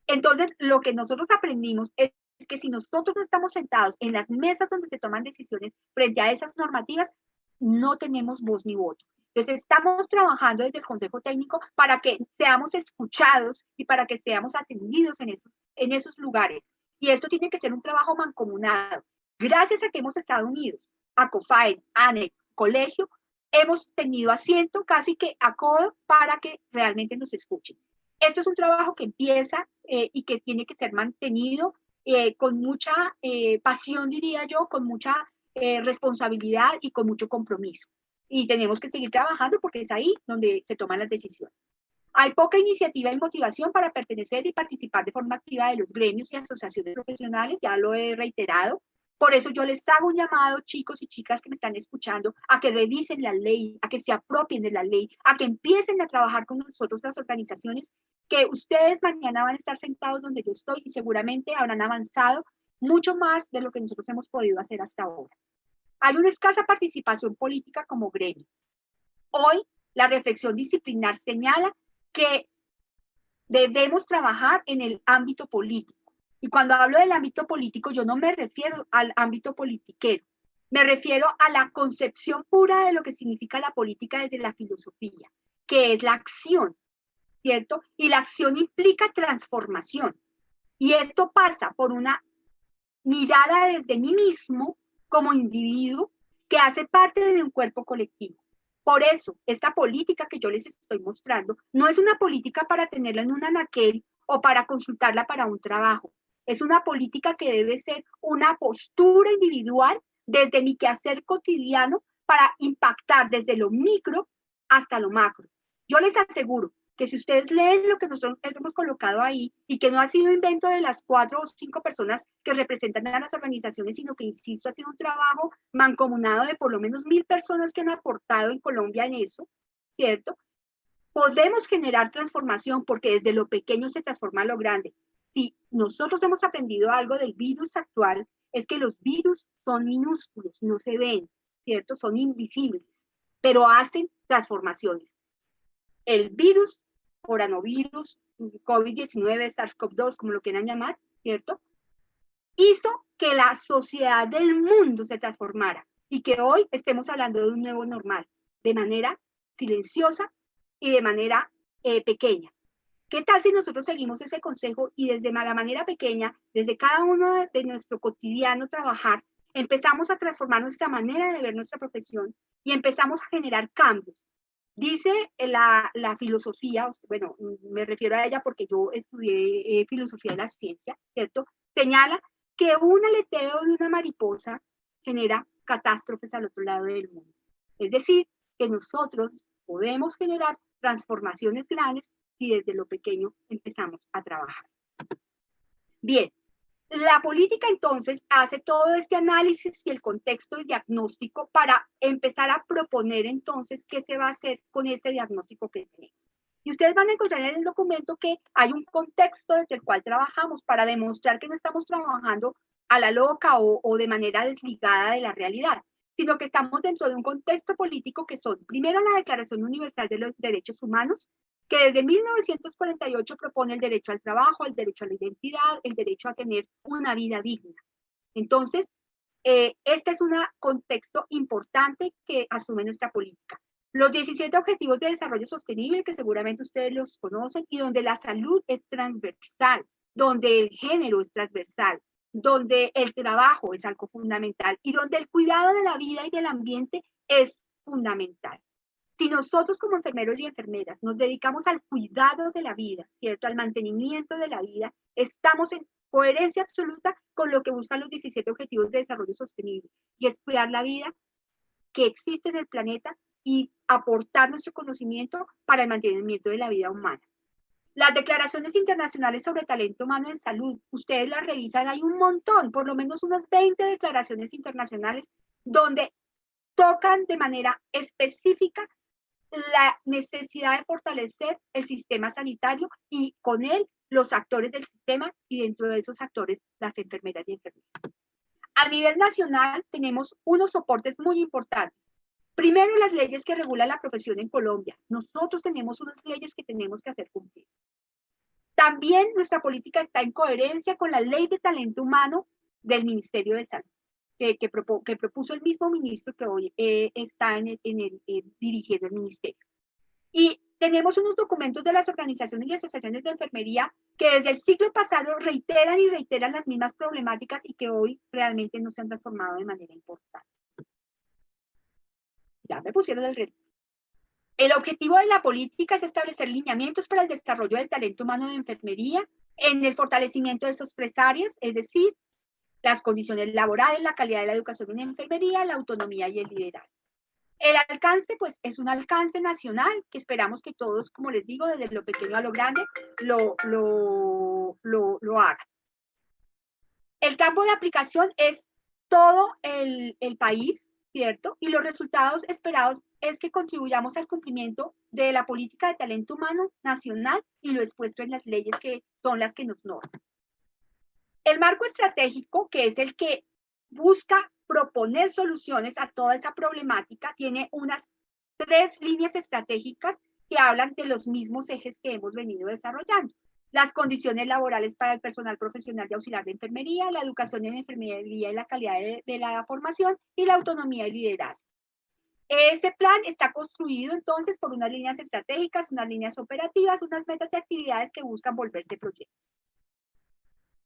Entonces, lo que nosotros aprendimos es que si nosotros no estamos sentados en las mesas donde se toman decisiones frente a esas normativas, no tenemos voz ni voto. Entonces, estamos trabajando desde el Consejo Técnico para que seamos escuchados y para que seamos atendidos en esos lugares. Y esto tiene que ser un trabajo mancomunado. Gracias a que hemos estado unidos, a COFAEN, ANEC, colegio, hemos tenido asiento casi que a codo para que realmente nos escuchen. Esto es un trabajo que empieza y que tiene que ser mantenido con mucha pasión, diría yo, con mucha responsabilidad y con mucho compromiso. Y tenemos que seguir trabajando porque es ahí donde se toman las decisiones. Hay poca iniciativa y motivación para pertenecer y participar de forma activa de los gremios y asociaciones profesionales, ya lo he reiterado. Por eso yo les hago un llamado, chicos y chicas que me están escuchando, a que revisen la ley, a que se apropien de la ley, a que empiecen a trabajar con nosotros las organizaciones, que ustedes mañana van a estar sentados donde yo estoy y seguramente habrán avanzado mucho más de lo que nosotros hemos podido hacer hasta ahora. Hay una escasa participación política como gremio. Hoy la reflexión disciplinar señala que debemos trabajar en el ámbito político. Y cuando hablo del ámbito político, yo no me refiero al ámbito politiquero, me refiero a la concepción pura de lo que significa la política desde la filosofía, que es la acción, ¿cierto? Y la acción implica transformación. Y esto pasa por una mirada desde mí mismo como individuo que hace parte de un cuerpo colectivo. Por eso, esta política que yo les estoy mostrando no es una política para tenerla en un anaquel o para consultarla para un trabajo. Es una política que debe ser una postura individual desde mi quehacer cotidiano para impactar desde lo micro hasta lo macro. Yo les aseguro que si ustedes leen lo que nosotros hemos colocado ahí y que no ha sido invento de las 4 o 5 personas que representan a las organizaciones, sino que, insisto, ha sido un trabajo mancomunado de por lo menos 1000 personas que han aportado en Colombia en eso, ¿cierto? Podemos generar transformación porque desde lo pequeño se transforma lo grande. Si nosotros hemos aprendido algo del virus actual, es que los virus son minúsculos, no se ven, ¿cierto? Son invisibles, pero hacen transformaciones. El virus, coronavirus, COVID-19, SARS-CoV-2, como lo quieran llamar, ¿cierto? Hizo que la sociedad del mundo se transformara y que hoy estemos hablando de un nuevo normal, de manera silenciosa y de manera pequeña. ¿Qué tal si nosotros seguimos ese consejo y desde la manera pequeña, desde cada uno de nuestro cotidiano trabajar, empezamos a transformar nuestra manera de ver nuestra profesión y empezamos a generar cambios? Dice la filosofía, bueno, me refiero a ella porque yo estudié filosofía de la ciencia, ¿cierto? Señala que un aleteo de una mariposa genera catástrofes al otro lado del mundo. Es decir, que nosotros podemos generar transformaciones grandes si desde lo pequeño empezamos a trabajar. Bien, la política entonces hace todo este análisis y el contexto y diagnóstico para empezar a proponer entonces qué se va a hacer con ese diagnóstico que tenemos. Y ustedes van a encontrar en el documento que hay un contexto desde el cual trabajamos para demostrar que no estamos trabajando a la loca o de manera desligada de la realidad, sino que estamos dentro de un contexto político que son, primero, la Declaración Universal de los Derechos Humanos, que desde 1948 propone el derecho al trabajo, el derecho a la identidad, el derecho a tener una vida digna. Entonces, este es un contexto importante que asume nuestra política. Los 17 Objetivos de Desarrollo Sostenible, que seguramente ustedes los conocen, y donde la salud es transversal, donde el género es transversal, donde el trabajo es algo fundamental y donde el cuidado de la vida y del ambiente es fundamental. Si nosotros como enfermeros y enfermeras nos dedicamos al cuidado de la vida, ¿cierto? Al mantenimiento de la vida, estamos en coherencia absoluta con lo que buscan los 17 Objetivos de Desarrollo Sostenible, y es cuidar la vida que existe en el planeta y aportar nuestro conocimiento para el mantenimiento de la vida humana. Las declaraciones internacionales sobre talento humano en salud, ustedes las revisan, hay un montón, por lo menos unas 20 declaraciones internacionales donde tocan de manera específica la necesidad de fortalecer el sistema sanitario y con él los actores del sistema y dentro de esos actores las enfermeras y enfermeros. A nivel nacional tenemos unos soportes muy importantes. Primero, las leyes que regulan la profesión en Colombia. Nosotros tenemos unas leyes que tenemos que hacer cumplir. También nuestra política está en coherencia con la Ley de Talento Humano del Ministerio de Salud, que propuso el mismo ministro que hoy está dirigiendo el ministerio. Y tenemos unos documentos de las organizaciones y asociaciones de enfermería que desde el siglo pasado reiteran y reiteran las mismas problemáticas y que hoy realmente no se han transformado de manera importante. Ya me pusieron el reto. El objetivo de la política es establecer lineamientos para el desarrollo del talento humano de enfermería en el fortalecimiento de esas 3 áreas, es decir, las condiciones laborales, la calidad de la educación en enfermería, la autonomía y el liderazgo. El alcance, pues, es un alcance nacional que esperamos que todos, como les digo, desde lo pequeño a lo grande, lo hagan. El campo de aplicación es todo el país, ¿cierto? Y los resultados esperados es que contribuyamos al cumplimiento de la política de talento humano nacional y lo expuesto en las leyes que son las que nos norman. El marco estratégico, que es el que busca proponer soluciones a toda esa problemática, tiene unas 3 líneas estratégicas que hablan de los mismos ejes que hemos venido desarrollando. Las condiciones laborales para el personal profesional y auxiliar de enfermería, la educación en enfermería y la calidad de la formación y la autonomía y liderazgo. Ese plan está construido entonces por unas líneas estratégicas, unas líneas operativas, unas metas y actividades que buscan volverse proyectos.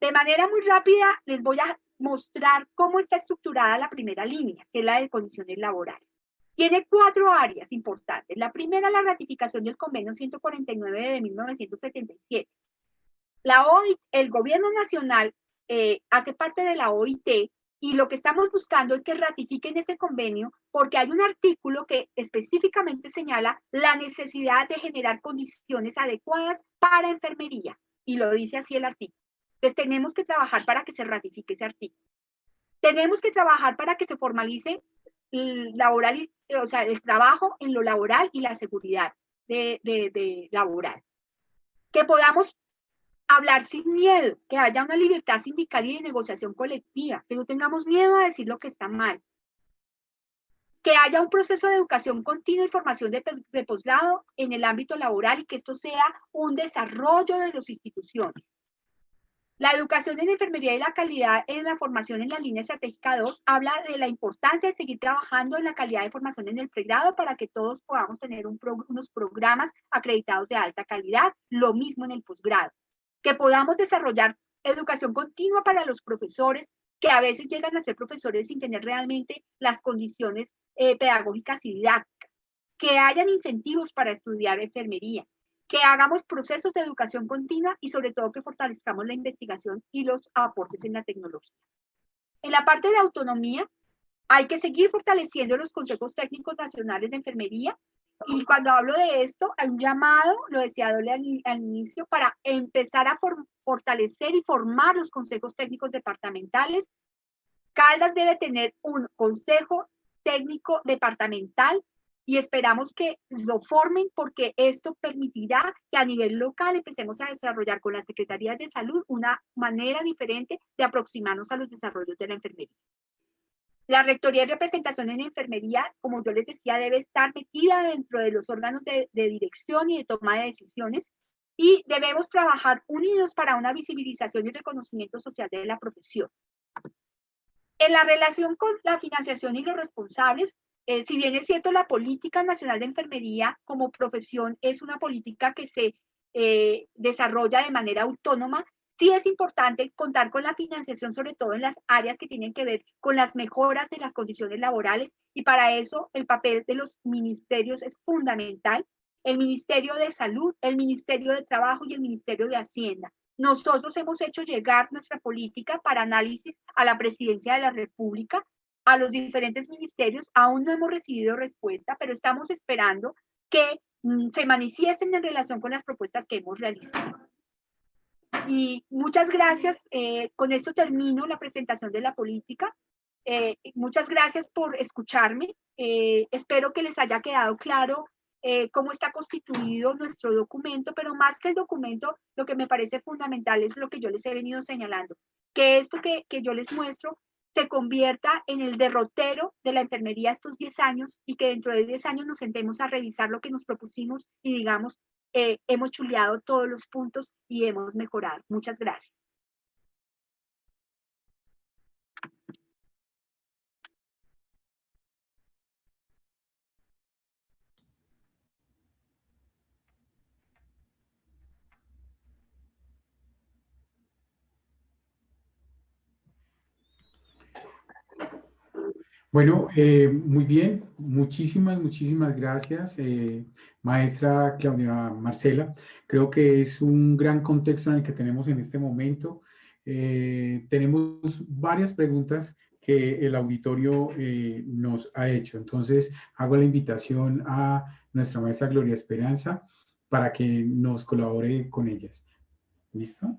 De manera muy rápida les voy a mostrar cómo está estructurada la primera línea, que es la de condiciones laborales. Tiene 4 áreas importantes. La primera, la ratificación del convenio 149 de 1977. La OIT, el gobierno nacional hace parte de la OIT y lo que estamos buscando es que ratifiquen ese convenio porque hay un artículo que específicamente señala la necesidad de generar condiciones adecuadas para enfermería y lo dice así el artículo. Entonces tenemos que trabajar para que se ratifique ese artículo. Tenemos que trabajar para que se formalice laboral, o sea, el trabajo en lo laboral y la seguridad de laboral. Que podamos hablar sin miedo, que haya una libertad sindical y de negociación colectiva, que no tengamos miedo a decir lo que está mal. Que haya un proceso de educación continua y formación de posgrado en el ámbito laboral y que esto sea un desarrollo de las instituciones. La educación en enfermería y la calidad en la formación en la línea estratégica 2 habla de la importancia de seguir trabajando en la calidad de formación en el pregrado para que todos podamos tener unos programas acreditados de alta calidad, lo mismo en el posgrado. Que podamos desarrollar educación continua para los profesores que a veces llegan a ser profesores sin tener realmente las condiciones pedagógicas y didácticas. Que hayan incentivos para estudiar enfermería. Que hagamos procesos de educación continua y sobre todo que fortalezcamos la investigación y los aportes en la tecnología. En la parte de autonomía, hay que seguir fortaleciendo los consejos técnicos nacionales de enfermería y cuando hablo de esto, hay un llamado, lo decía Dole al inicio, para empezar a fortalecer y formar los consejos técnicos departamentales. Caldas debe tener un consejo técnico departamental y esperamos que lo formen porque esto permitirá que a nivel local empecemos a desarrollar con las secretarías de salud una manera diferente de aproximarnos a los desarrollos de la enfermería. La rectoría y representación en enfermería, como yo les decía, debe estar metida dentro de los órganos de dirección y de toma de decisiones y debemos trabajar unidos para una visibilización y reconocimiento social de la profesión. En la relación con la financiación y los responsables, si bien es cierto, la Política Nacional de Enfermería como profesión es una política que se desarrolla de manera autónoma, sí es importante contar con la financiación, sobre todo en las áreas que tienen que ver con las mejoras de las condiciones laborales, y para eso el papel de los ministerios es fundamental. El Ministerio de Salud, el Ministerio de Trabajo y el Ministerio de Hacienda. Nosotros hemos hecho llegar nuestra política para análisis a la Presidencia de la República, a los diferentes ministerios. Aún no hemos recibido respuesta, pero estamos esperando que se manifiesten en relación con las propuestas que hemos realizado. Y muchas gracias. Con esto termino la presentación de la política. Muchas gracias por escucharme. Espero que les haya quedado claro cómo está constituido nuestro documento, pero más que el documento, lo que me parece fundamental es lo que yo les he venido señalando, que esto que yo les muestro se convierta en el derrotero de la enfermería estos 10 años y que dentro de 10 años nos sentemos a revisar lo que nos propusimos y digamos, hemos chuleado todos los puntos y hemos mejorado. Muchas gracias. Bueno, muy bien, muchísimas gracias, maestra Claudia Marcela. Creo que es un gran contexto en el que tenemos en este momento. Tenemos varias preguntas que el auditorio nos ha hecho. Entonces, hago la invitación a nuestra maestra Gloria Esperanza para que nos colabore con ellas. ¿Listo?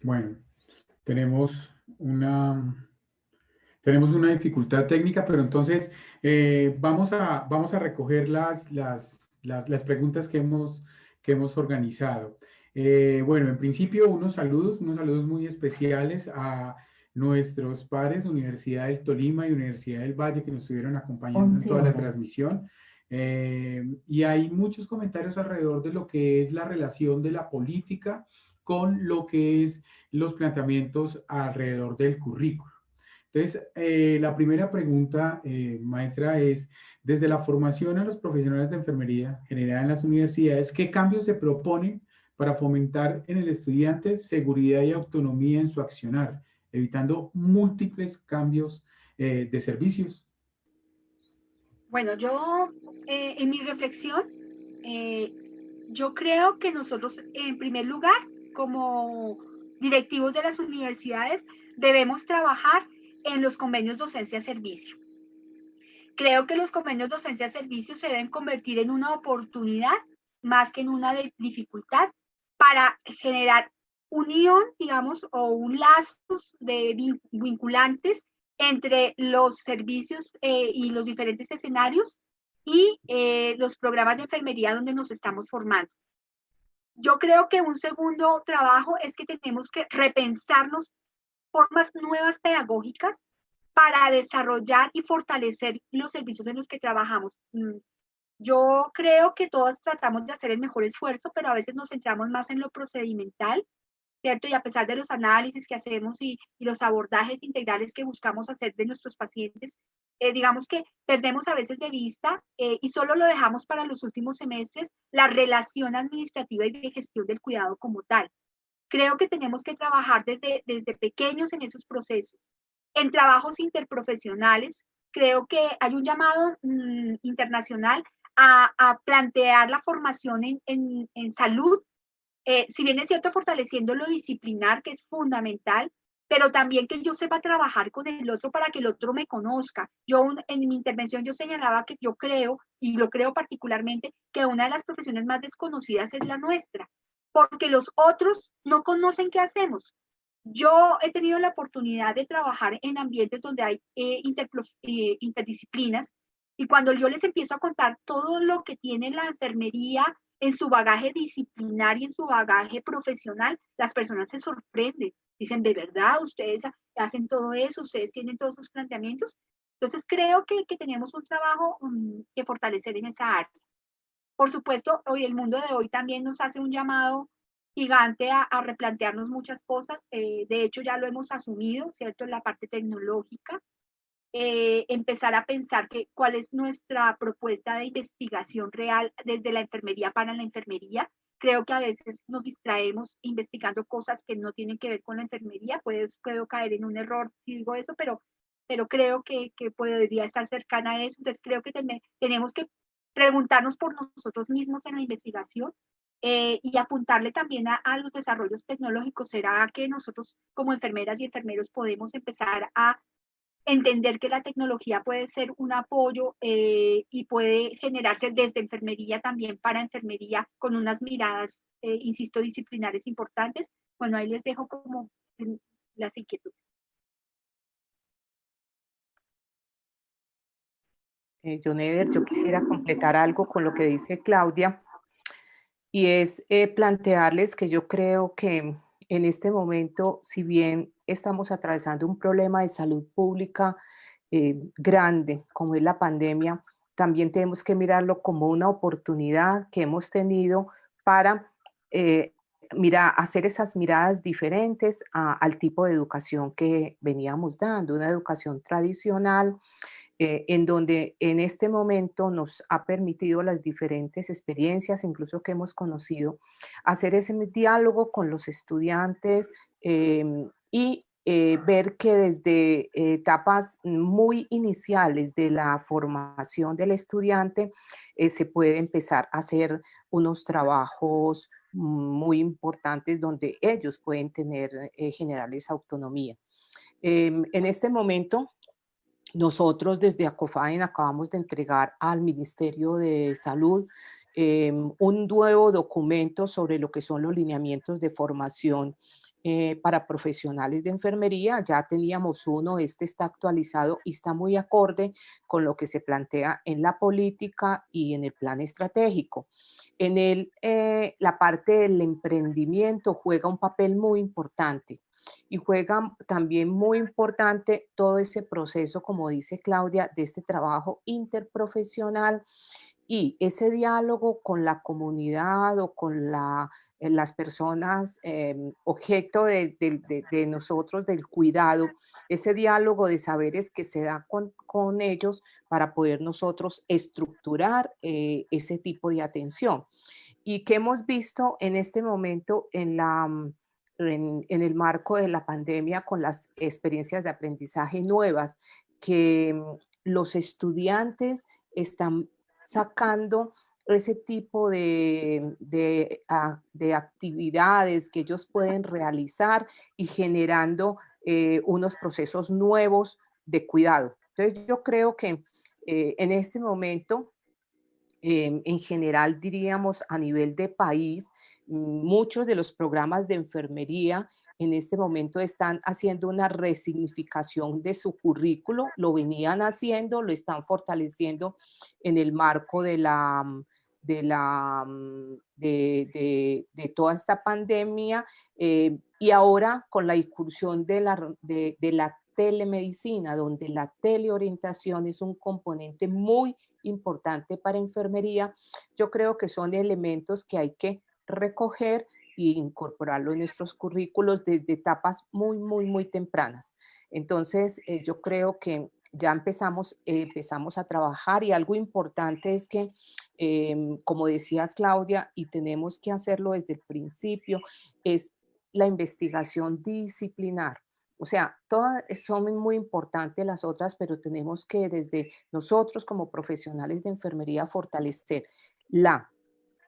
Bueno, tenemos Tenemos una dificultad técnica, pero entonces vamos a recoger las preguntas que hemos organizado. Bueno, en principio unos saludos muy especiales a nuestros pares, Universidad del Tolima y Universidad del Valle, que nos estuvieron acompañando en toda la transmisión. Y hay muchos comentarios alrededor de lo que es la relación de la política con lo que es los planteamientos alrededor del currículo. Entonces, la primera pregunta, maestra, es, desde la formación a los profesionales de enfermería generada en las universidades, ¿qué cambios se proponen para fomentar en el estudiante seguridad y autonomía en su accionar, evitando múltiples cambios de servicios? Bueno, yo en mi reflexión, yo creo que nosotros, en primer lugar, como directivos de las universidades, debemos trabajar en los convenios docencia-servicio. Creo que los convenios docencia-servicio se deben convertir en una oportunidad más que en una dificultad para generar unión, digamos, o un lazos de vinculantes entre los servicios y los diferentes escenarios y los programas de enfermería donde nos estamos formando. Yo creo que un segundo trabajo es que tenemos que repensarnos formas nuevas pedagógicas para desarrollar y fortalecer los servicios en los que trabajamos. Yo creo que todos tratamos de hacer el mejor esfuerzo, pero a veces nos centramos más en lo procedimental, ¿cierto? Y a pesar de los análisis que hacemos y los abordajes integrales que buscamos hacer de nuestros pacientes, digamos que perdemos a veces de vista y solo lo dejamos para los últimos semestres la relación administrativa y de gestión del cuidado como tal. Creo que tenemos que trabajar desde pequeños en esos procesos. En trabajos interprofesionales, creo que hay un llamado internacional a plantear la formación en salud, si bien es cierto, fortaleciendo lo disciplinar, que es fundamental, pero también que yo sepa trabajar con el otro para que el otro me conozca. En mi intervención yo señalaba que yo creo, y lo creo particularmente, que una de las profesiones más desconocidas es la nuestra, porque los otros no conocen qué hacemos. Yo he tenido la oportunidad de trabajar en ambientes donde hay interdisciplinas, y cuando yo les empiezo a contar todo lo que tiene la enfermería en su bagaje disciplinar y en su bagaje profesional, las personas se sorprenden. Dicen, ¿de verdad ustedes hacen todo eso? ¿Ustedes tienen todos esos planteamientos? Entonces creo que tenemos un trabajo que fortalecer en esa área. Por supuesto, hoy el mundo de hoy también nos hace un llamado gigante a replantearnos muchas cosas. De hecho, ya lo hemos asumido, ¿cierto? En la parte tecnológica. Empezar a pensar cuál es nuestra propuesta de investigación real desde la enfermería para la enfermería. Creo que a veces nos distraemos investigando cosas que no tienen que ver con la enfermería. Puedo caer en un error si digo eso, pero creo que podría estar cercana a eso. Entonces creo que tenemos que preguntarnos por nosotros mismos en la investigación y apuntarle también a los desarrollos tecnológicos. ¿Será que nosotros como enfermeras y enfermeros podemos empezar a entender que la tecnología puede ser un apoyo y puede generarse desde enfermería también para enfermería con unas miradas, insisto, disciplinares importantes? Bueno, ahí les dejo como las inquietudes. John Eder, yo quisiera completar algo con lo que dice Claudia, y es plantearles que yo creo que en este momento, si bien estamos atravesando un problema de salud pública grande, como es la pandemia, también tenemos que mirarlo como una oportunidad que hemos tenido para hacer esas miradas diferentes al tipo de educación que veníamos dando, una educación tradicional, en donde en este momento nos ha permitido las diferentes experiencias, incluso que hemos conocido, hacer ese diálogo con los estudiantes y ver que desde etapas muy iniciales de la formación del estudiante se puede empezar a hacer unos trabajos muy importantes donde ellos pueden generarles autonomía. En este momento, nosotros desde ACOFADEN acabamos de entregar al Ministerio de Salud un nuevo documento sobre lo que son los lineamientos de formación para profesionales de enfermería. Ya teníamos uno, este está actualizado y está muy acorde con lo que se plantea en la política y en el plan estratégico. En él, la parte del emprendimiento juega un papel muy importante y juega también muy importante todo ese proceso, como dice Claudia, de este trabajo interprofesional y ese diálogo con la comunidad o con las personas objeto de nosotros, del cuidado, ese diálogo de saberes que se da con ellos para poder nosotros estructurar ese tipo de atención. Y que hemos visto en este momento en el marco de la pandemia con las experiencias de aprendizaje nuevas, que los estudiantes están sacando ese tipo de actividades que ellos pueden realizar y generando unos procesos nuevos de cuidado. Entonces yo creo que en este momento, en general diríamos a nivel de país, muchos de los programas de enfermería en este momento están haciendo una resignificación de su currículo, lo venían haciendo, lo están fortaleciendo en el marco de toda esta pandemia y ahora con la incursión de la telemedicina, donde la teleorientación es un componente muy importante para enfermería, yo creo que son elementos que hay que recoger e incorporarlo en nuestros currículos desde etapas muy, muy, muy tempranas. Entonces, yo creo que ya empezamos a trabajar y algo importante es que, como decía Claudia, y tenemos que hacerlo desde el principio, es la investigación disciplinar. O sea, todas son muy importantes las otras, pero tenemos que desde nosotros como profesionales de enfermería fortalecer la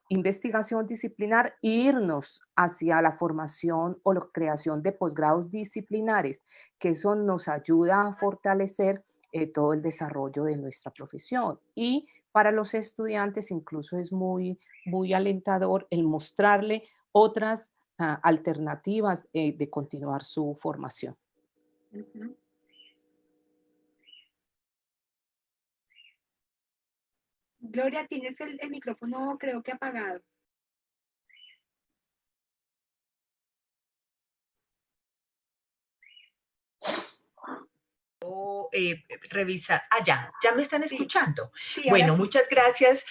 investigación disciplinar e irnos hacia la formación o la creación de posgrados disciplinares, que eso nos ayuda a fortalecer todo el desarrollo de nuestra profesión. Y para los estudiantes incluso es muy, muy alentador el mostrarle otras alternativas de continuar su formación. Ujú. Gloria, tienes el micrófono creo que apagado. Revisar. Ya me están escuchando. Sí, Bueno, sí. muchas gracias,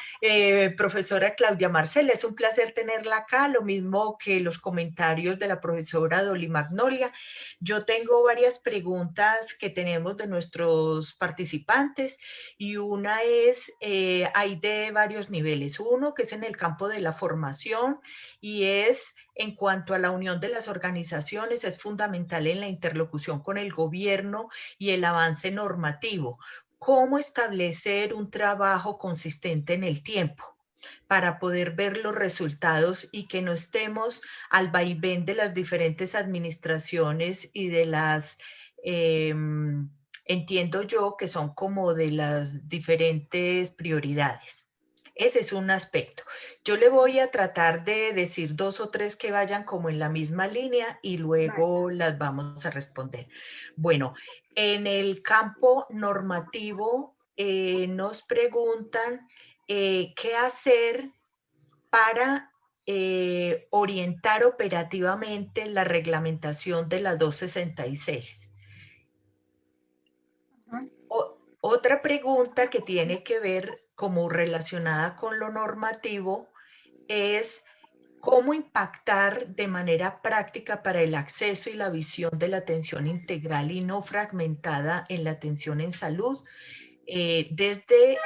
profesora Claudia Marcela. Es un placer tenerla acá, lo mismo que los comentarios de la profesora Dolly Magnolia. Yo tengo varias preguntas que tenemos de nuestros participantes y una es, hay de varios niveles. Uno que es en el campo de la formación y es en cuanto a la unión de las organizaciones, es fundamental en la interlocución con el gobierno y el avance normativo. ¿Cómo establecer un trabajo consistente en el tiempo para poder ver los resultados y que no estemos al vaivén de las diferentes administraciones y de las, entiendo yo, que son como de las diferentes prioridades? Ese es un aspecto. Yo le voy a tratar de decir 2 o 3 que vayan como en la misma línea y luego las vamos a responder. Bueno, en el campo normativo nos preguntan qué hacer para orientar operativamente la reglamentación de la 266. Otra pregunta que tiene que ver como relacionada con lo normativo es cómo impactar de manera práctica para el acceso y la visión de la atención integral y no fragmentada en la atención en salud, desde,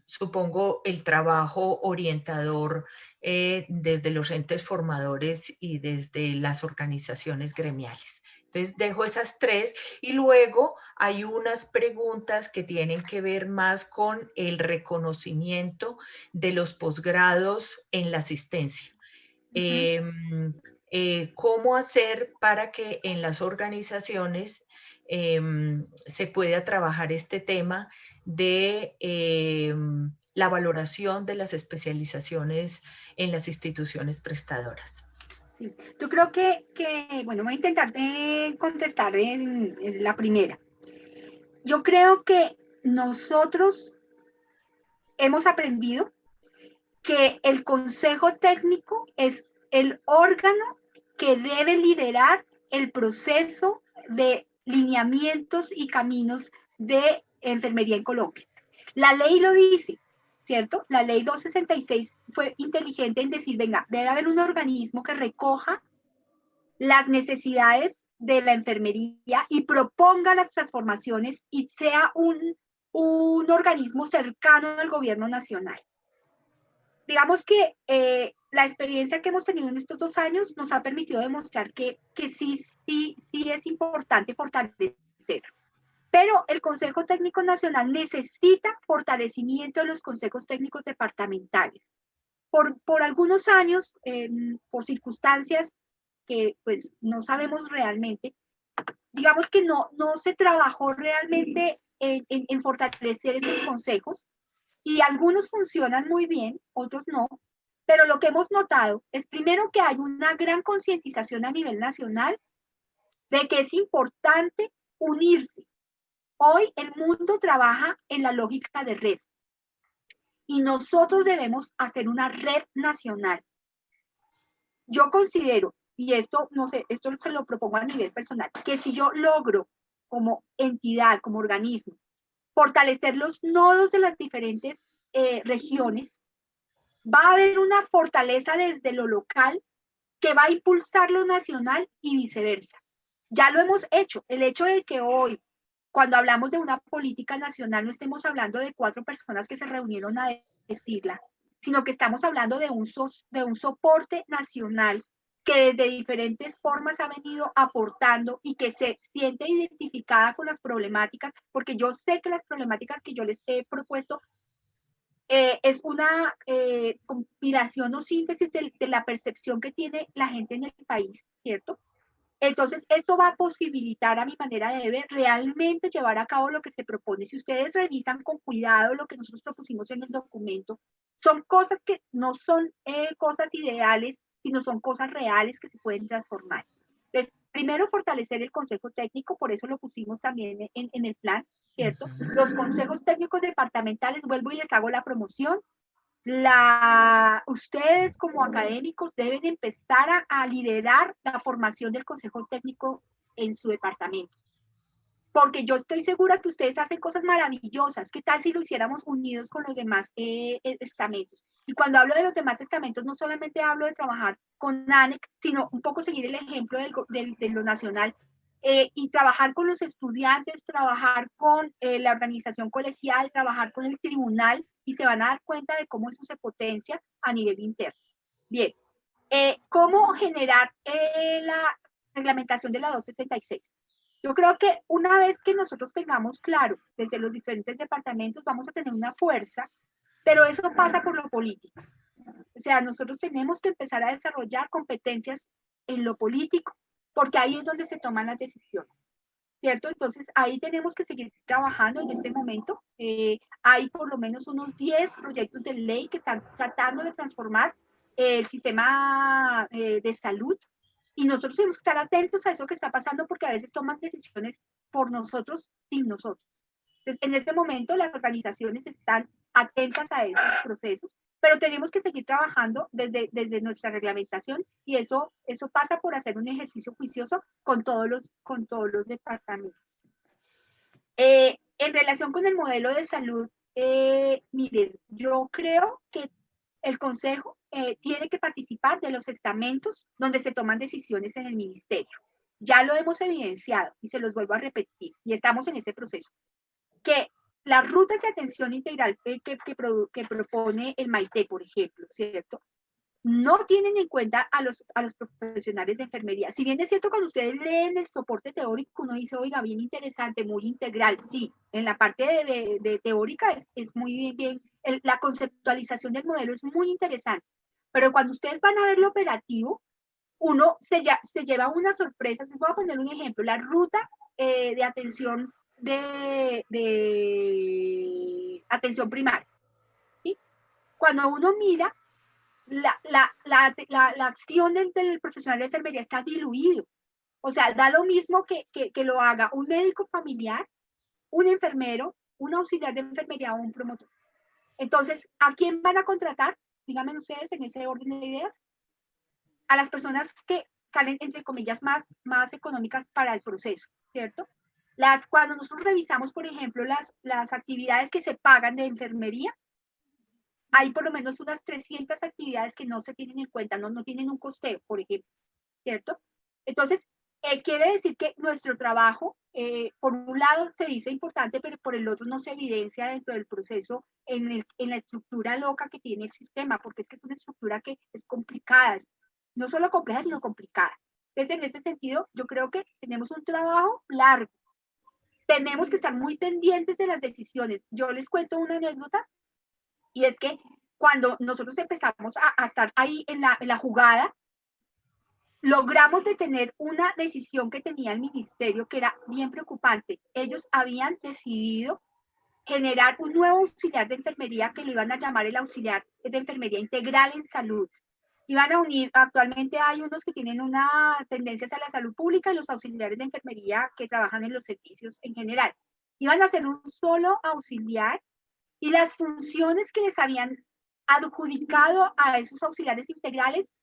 supongo, el trabajo orientador desde los entes formadores y desde las organizaciones gremiales. Entonces dejo esas 3 y luego hay unas preguntas que tienen que ver más con el reconocimiento de los posgrados en la asistencia. ¿Cómo hacer para que en las organizaciones se pueda trabajar este tema de la valoración de las especializaciones en las instituciones prestadoras? Sí. Yo creo bueno, voy a intentar contestar en la primera. Yo creo que nosotros hemos aprendido que el Consejo Técnico es el órgano que debe liderar el proceso de lineamientos y caminos de enfermería en Colombia. La ley lo dice, ¿cierto? La ley 266 fue inteligente en decir, venga, debe haber un organismo que recoja las necesidades de la enfermería y proponga las transformaciones y sea un organismo cercano al gobierno nacional. Digamos que la experiencia que hemos tenido en estos 2 años nos ha permitido demostrar que sí es importante fortalecer. Pero el Consejo Técnico Nacional necesita fortalecimiento de los consejos técnicos departamentales. Por algunos años, por circunstancias que pues no sabemos realmente, digamos que no se trabajó realmente en fortalecer esos consejos, y algunos funcionan muy bien, otros no, pero lo que hemos notado es primero que hay una gran concientización a nivel nacional de que es importante unirse. Hoy el mundo trabaja en la lógica de red y nosotros debemos hacer una red nacional. Yo considero, y esto, no sé, esto se lo propongo a nivel personal, que si yo logro como entidad, como organismo, fortalecer los nodos de las diferentes regiones, va a haber una fortaleza desde lo local que va a impulsar lo nacional y viceversa. Ya lo hemos hecho. El hecho de que hoy, cuando hablamos de una política nacional, no estemos hablando de 4 personas que se reunieron a decirla, sino que estamos hablando de un soporte nacional que desde diferentes formas ha venido aportando y que se siente identificada con las problemáticas, porque yo sé que las problemáticas que yo les he propuesto es una compilación o síntesis de la percepción que tiene la gente en el país, ¿cierto? Entonces, esto va a posibilitar, a mi manera de ver, realmente llevar a cabo lo que se propone. Si ustedes revisan con cuidado lo que nosotros propusimos en el documento, son cosas que no son cosas ideales, sino son cosas reales que se pueden transformar. Entonces, primero, fortalecer el Consejo Técnico, por eso lo pusimos también en el plan, ¿cierto? Los consejos técnicos departamentales, vuelvo y les hago la promoción. Ustedes como académicos deben empezar a liderar la formación del Consejo Técnico en su departamento. Porque yo estoy segura que ustedes hacen cosas maravillosas. ¿Qué tal si lo hiciéramos unidos con los demás estamentos? Y cuando hablo de los demás estamentos, no solamente hablo de trabajar con ANEC, sino un poco seguir el ejemplo de lo nacional y trabajar con los estudiantes, trabajar con la organización colegial, trabajar con el tribunal, y se van a dar cuenta de cómo eso se potencia a nivel interno. Bien, ¿cómo generar la reglamentación de la 266? Yo creo que una vez que nosotros tengamos claro desde los diferentes departamentos, vamos a tener una fuerza, pero eso pasa por lo político. O sea, nosotros tenemos que empezar a desarrollar competencias en lo político, porque ahí es donde se toman las decisiones, ¿cierto? Entonces, ahí tenemos que seguir trabajando en este momento. Hay por lo menos unos 10 proyectos de ley que están tratando de transformar el sistema de salud, y nosotros tenemos que estar atentos a eso que está pasando, porque a veces toman decisiones por nosotros, sin nosotros. Entonces, en este momento las organizaciones están atentas a esos procesos, pero tenemos que seguir trabajando desde nuestra reglamentación, y eso pasa por hacer un ejercicio juicioso con todos los departamentos. En relación con el modelo de salud, miren, yo creo que el Consejo tiene que participar de los estamentos donde se toman decisiones en el ministerio. Ya lo hemos evidenciado y se los vuelvo a repetir, y estamos en ese proceso, que las rutas de atención integral que propone el MAITE, por ejemplo, ¿cierto?, no tienen en cuenta a los profesionales de enfermería. Si bien es cierto, cuando ustedes leen el soporte teórico, uno dice, oiga, bien interesante, muy integral. Sí, en la parte de teórica es muy bien, la conceptualización del modelo es muy interesante, pero cuando ustedes van a ver lo operativo, uno se lleva unas sorpresas. Les voy a poner un ejemplo, la ruta de atención de atención primaria, ¿sí? Cuando uno mira, la acción del profesional de enfermería está diluido. O sea, da lo mismo que lo haga un médico familiar, un enfermero, un auxiliar de enfermería o un promotor. Entonces, ¿a quién van a contratar? Díganme ustedes en ese orden de ideas. A las personas que salen, entre comillas, más económicas para el proceso, ¿cierto? Cuando nosotros revisamos, por ejemplo, las actividades que se pagan de enfermería, hay por lo menos unas 300 actividades que no se tienen en cuenta, no tienen un costeo, por ejemplo, ¿cierto? Entonces, quiere decir que nuestro trabajo, por un lado se dice importante, pero por el otro no se evidencia dentro del proceso en la estructura loca que tiene el sistema, porque es que es una estructura que es complicada, no solo compleja, sino complicada. Entonces, en ese sentido, yo creo que tenemos un trabajo largo. Tenemos que estar muy pendientes de las decisiones. Yo les cuento una anécdota, y es que cuando nosotros empezamos a estar ahí en la jugada, logramos detener una decisión que tenía el ministerio que era bien preocupante. Ellos habían decidido generar un nuevo auxiliar de enfermería que lo iban a llamar el auxiliar de enfermería integral en salud. Iban a unir, actualmente hay unos que tienen una tendencia hacia la salud pública y los auxiliares de enfermería que trabajan en los servicios en general. Iban a hacer un solo auxiliar y las funciones que les habían adjudicado a esos auxiliares integrales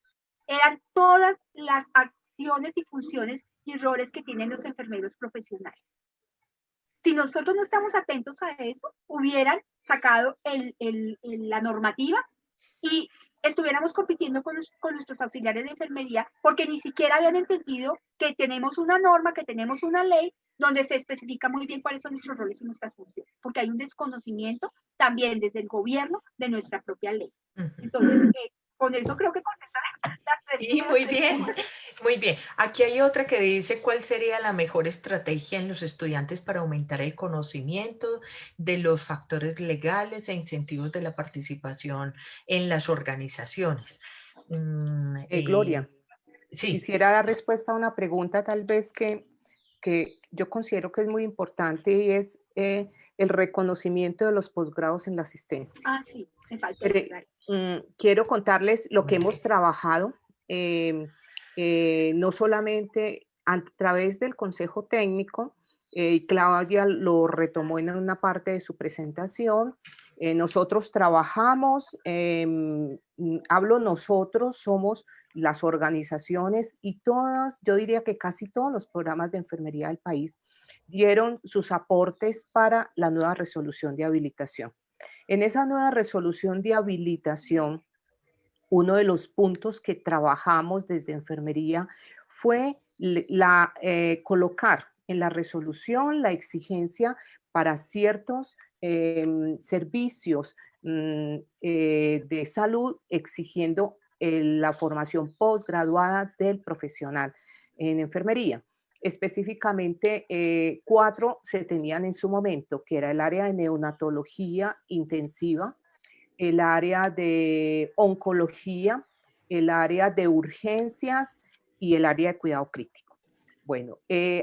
eran todas las acciones y funciones y roles que tienen los enfermeros profesionales. Si nosotros no estamos atentos a eso, hubieran sacado la normativa y estuviéramos compitiendo con nuestros auxiliares de enfermería porque ni siquiera habían entendido que tenemos una norma, que tenemos una ley donde se especifica muy bien cuáles son nuestros roles y nuestras funciones, porque hay un desconocimiento también desde el gobierno de nuestra propia ley. Entonces, con eso creo que contesta la Sí, muy bien, muy bien. Aquí hay otra que dice cuál sería la mejor estrategia en los estudiantes para aumentar el conocimiento de los factores legales e incentivos de la participación en las organizaciones. Gloria, Sí. quisiera dar respuesta a una pregunta tal vez que yo considero que es muy importante y es el reconocimiento de los posgrados en la asistencia. Ah, sí, me faltó. Quiero contarles lo que hemos trabajado, no solamente a través del Consejo Técnico, Claudia lo retomó en una parte de su presentación. Nosotros trabajamos, hablo nosotros, somos las organizaciones y todas, yo diría que casi todos los programas de enfermería del país dieron sus aportes para la nueva resolución de habilitación. En esa nueva resolución de habilitación, uno de los puntos que trabajamos desde enfermería fue colocar en la resolución la exigencia para ciertos servicios de salud, exigiendo la formación postgraduada del profesional en enfermería. Específicamente, 4 se tenían en su momento, que era el área de neonatología intensiva, el área de oncología, el área de urgencias y el área de cuidado crítico. Bueno,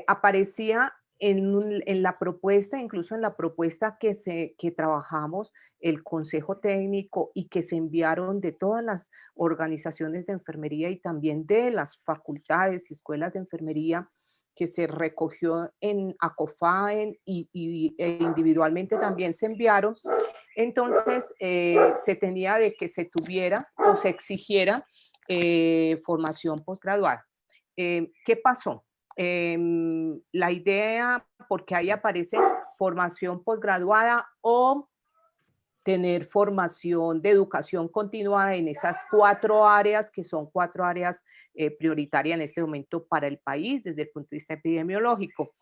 aparecía en la propuesta, incluso en la propuesta que trabajamos el Consejo Técnico y que se enviaron de todas las organizaciones de enfermería y también de las facultades y escuelas de enfermería, que se recogió en ACOFAEN e individualmente también se enviaron. Entonces, se tenía de que se tuviera o se exigiera formación posgraduada. ¿Qué pasó? La idea, porque ahí aparece formación posgraduada o tener formación de educación continuada en esas 4 áreas, que son 4 áreas prioritarias en este momento para el país desde el punto de vista epidemiológico.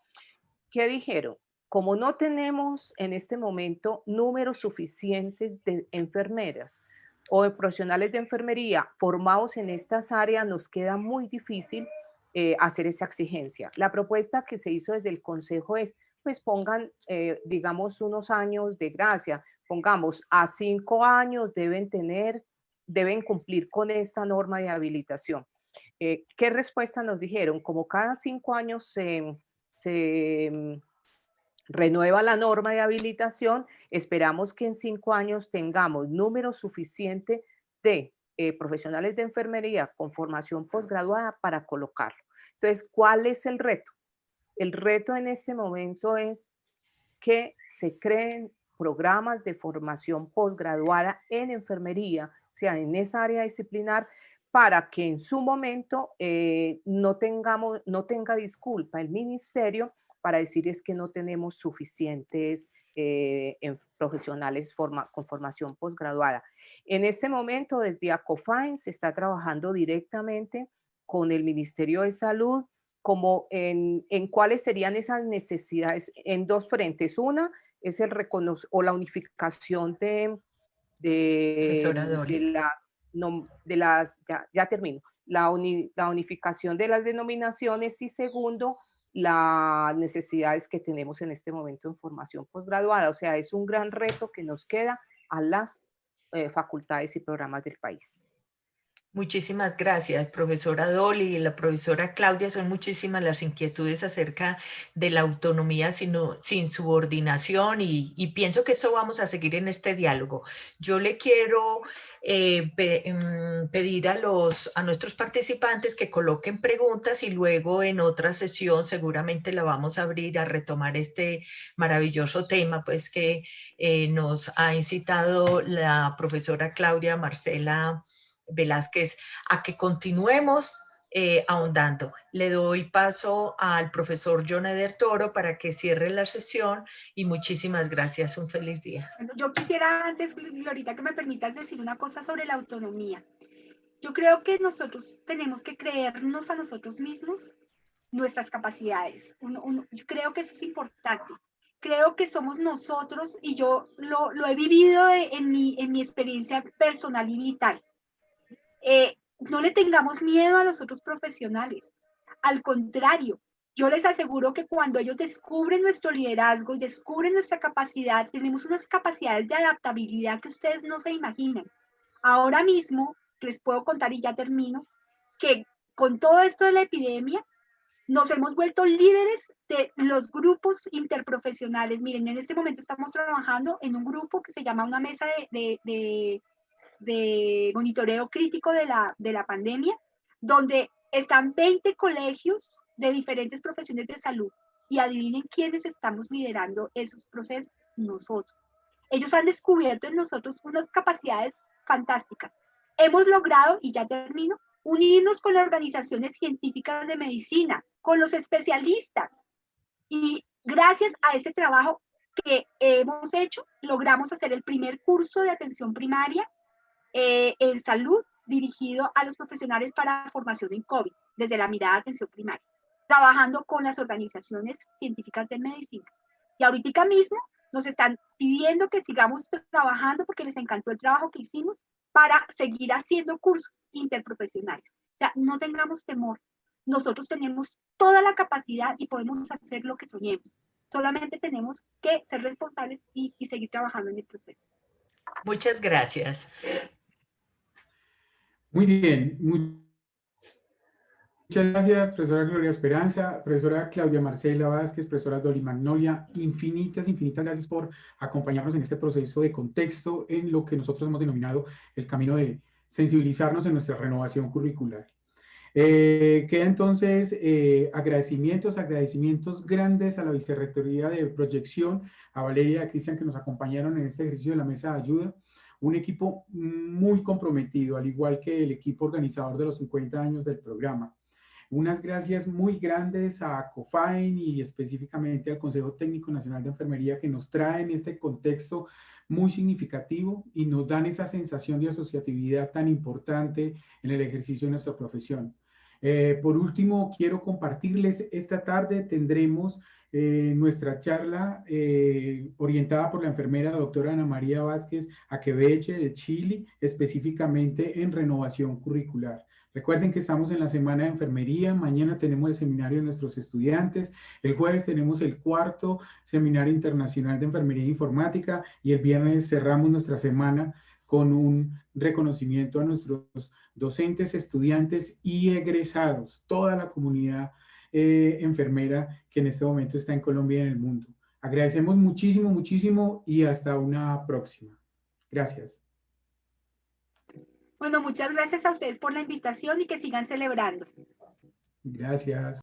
¿Qué dijeron? Como no tenemos en este momento números suficientes de enfermeras o de profesionales de enfermería formados en estas áreas, nos queda muy difícil hacer esa exigencia. La propuesta que se hizo desde el Consejo es, pues pongan, digamos, unos años de gracia, pongamos a 5 años deben cumplir con esta norma de habilitación. ¿Qué respuesta nos dijeron? Como cada 5 años se renueva la norma de habilitación, esperamos que en 5 años tengamos número suficiente de profesionales de enfermería con formación posgraduada para colocarlo. Entonces, ¿cuál es el reto? El reto en este momento es que se creen programas de formación posgraduada en enfermería, o sea, en esa área disciplinar, para que en su momento no tenga disculpa el ministerio para decir es que no tenemos suficientes profesionales con formación posgraduada. En este momento, desde ACOFAIN se está trabajando directamente con el Ministerio de Salud, como en cuáles serían esas necesidades en dos frentes. Una es el la unificación ya termino, la unificación de las denominaciones, y segundo, las necesidades que tenemos en este momento en formación posgraduada. O sea, es un gran reto que nos queda a las facultades y programas del país. Muchísimas gracias, profesora Dolly y la profesora Claudia. Son muchísimas las inquietudes acerca de la autonomía sin subordinación y pienso que eso vamos a seguir en este diálogo. Yo le quiero pedir a nuestros participantes que coloquen preguntas y luego en otra sesión seguramente la vamos a abrir a retomar este maravilloso tema pues que nos ha incitado la profesora Claudia Marcela Velázquez a que continuemos ahondando. Le doy paso al profesor John Eder Toro para que cierre la sesión y muchísimas gracias. Un feliz día. Yo quisiera antes, Glorita, que me permitas decir una cosa sobre la autonomía. Yo creo que nosotros tenemos que creernos a nosotros mismos nuestras capacidades. Yo creo que eso es importante. Creo que somos nosotros, y yo lo he vivido en mi experiencia personal y vital. No le tengamos miedo a los otros profesionales. Al contrario, yo les aseguro que cuando ellos descubren nuestro liderazgo y descubren nuestra capacidad, tenemos unas capacidades de adaptabilidad que ustedes no se imaginan. Ahora mismo, les puedo contar, y ya termino, que con todo esto de la epidemia, nos hemos vuelto líderes de los grupos interprofesionales. Miren, en este momento estamos trabajando en un grupo que se llama una mesa de monitoreo crítico de la pandemia, donde están 20 colegios de diferentes profesiones de salud, y adivinen quiénes estamos liderando esos procesos. Nosotros. Ellos han descubierto en nosotros unas capacidades fantásticas. Hemos logrado, y ya termino, unirnos con las organizaciones científicas de medicina, con los especialistas, y gracias a ese trabajo que hemos hecho, logramos hacer el primer curso de atención primaria en salud dirigido a los profesionales para formación en COVID, desde la mirada de atención primaria, trabajando con las organizaciones científicas de medicina. Y ahorita mismo nos están pidiendo que sigamos trabajando porque les encantó el trabajo que hicimos para seguir haciendo cursos interprofesionales. O sea, no tengamos temor. Nosotros tenemos toda la capacidad y podemos hacer lo que soñemos. Solamente tenemos que ser responsables y seguir trabajando en el proceso. Muchas gracias. Muy bien. Muchas gracias, profesora Gloria Esperanza, profesora Claudia Marcela Vázquez, profesora Dolly Magnolia. Infinitas gracias por acompañarnos en este proceso de contexto en lo que nosotros hemos denominado el camino de sensibilizarnos en nuestra renovación curricular. Queda entonces agradecimientos grandes a la Vicerrectoría de Proyección, a Valeria y a Cristian, que nos acompañaron en este ejercicio de la mesa de ayuda. Un equipo muy comprometido, al igual que el equipo organizador de los 50 años del programa. Unas gracias muy grandes a ACOFAIN y específicamente al Consejo Técnico Nacional de Enfermería, que nos traen este contexto muy significativo y nos dan esa sensación de asociatividad tan importante en el ejercicio de nuestra profesión. Por último, quiero compartirles, esta tarde tendremos nuestra charla orientada por la enfermera doctora Ana María Vázquez Aquebeche de Chile, específicamente en renovación curricular. Recuerden que estamos en la Semana de Enfermería. Mañana tenemos el seminario de nuestros estudiantes. El jueves tenemos el 4º Seminario Internacional de Enfermería e Informática. Y el viernes cerramos nuestra semana con un reconocimiento a nuestros docentes, estudiantes y egresados, toda la comunidad enfermera que en este momento está en Colombia y en el mundo. Agradecemos muchísimo y hasta una próxima. Gracias. Bueno, muchas gracias a ustedes por la invitación y que sigan celebrando. Gracias.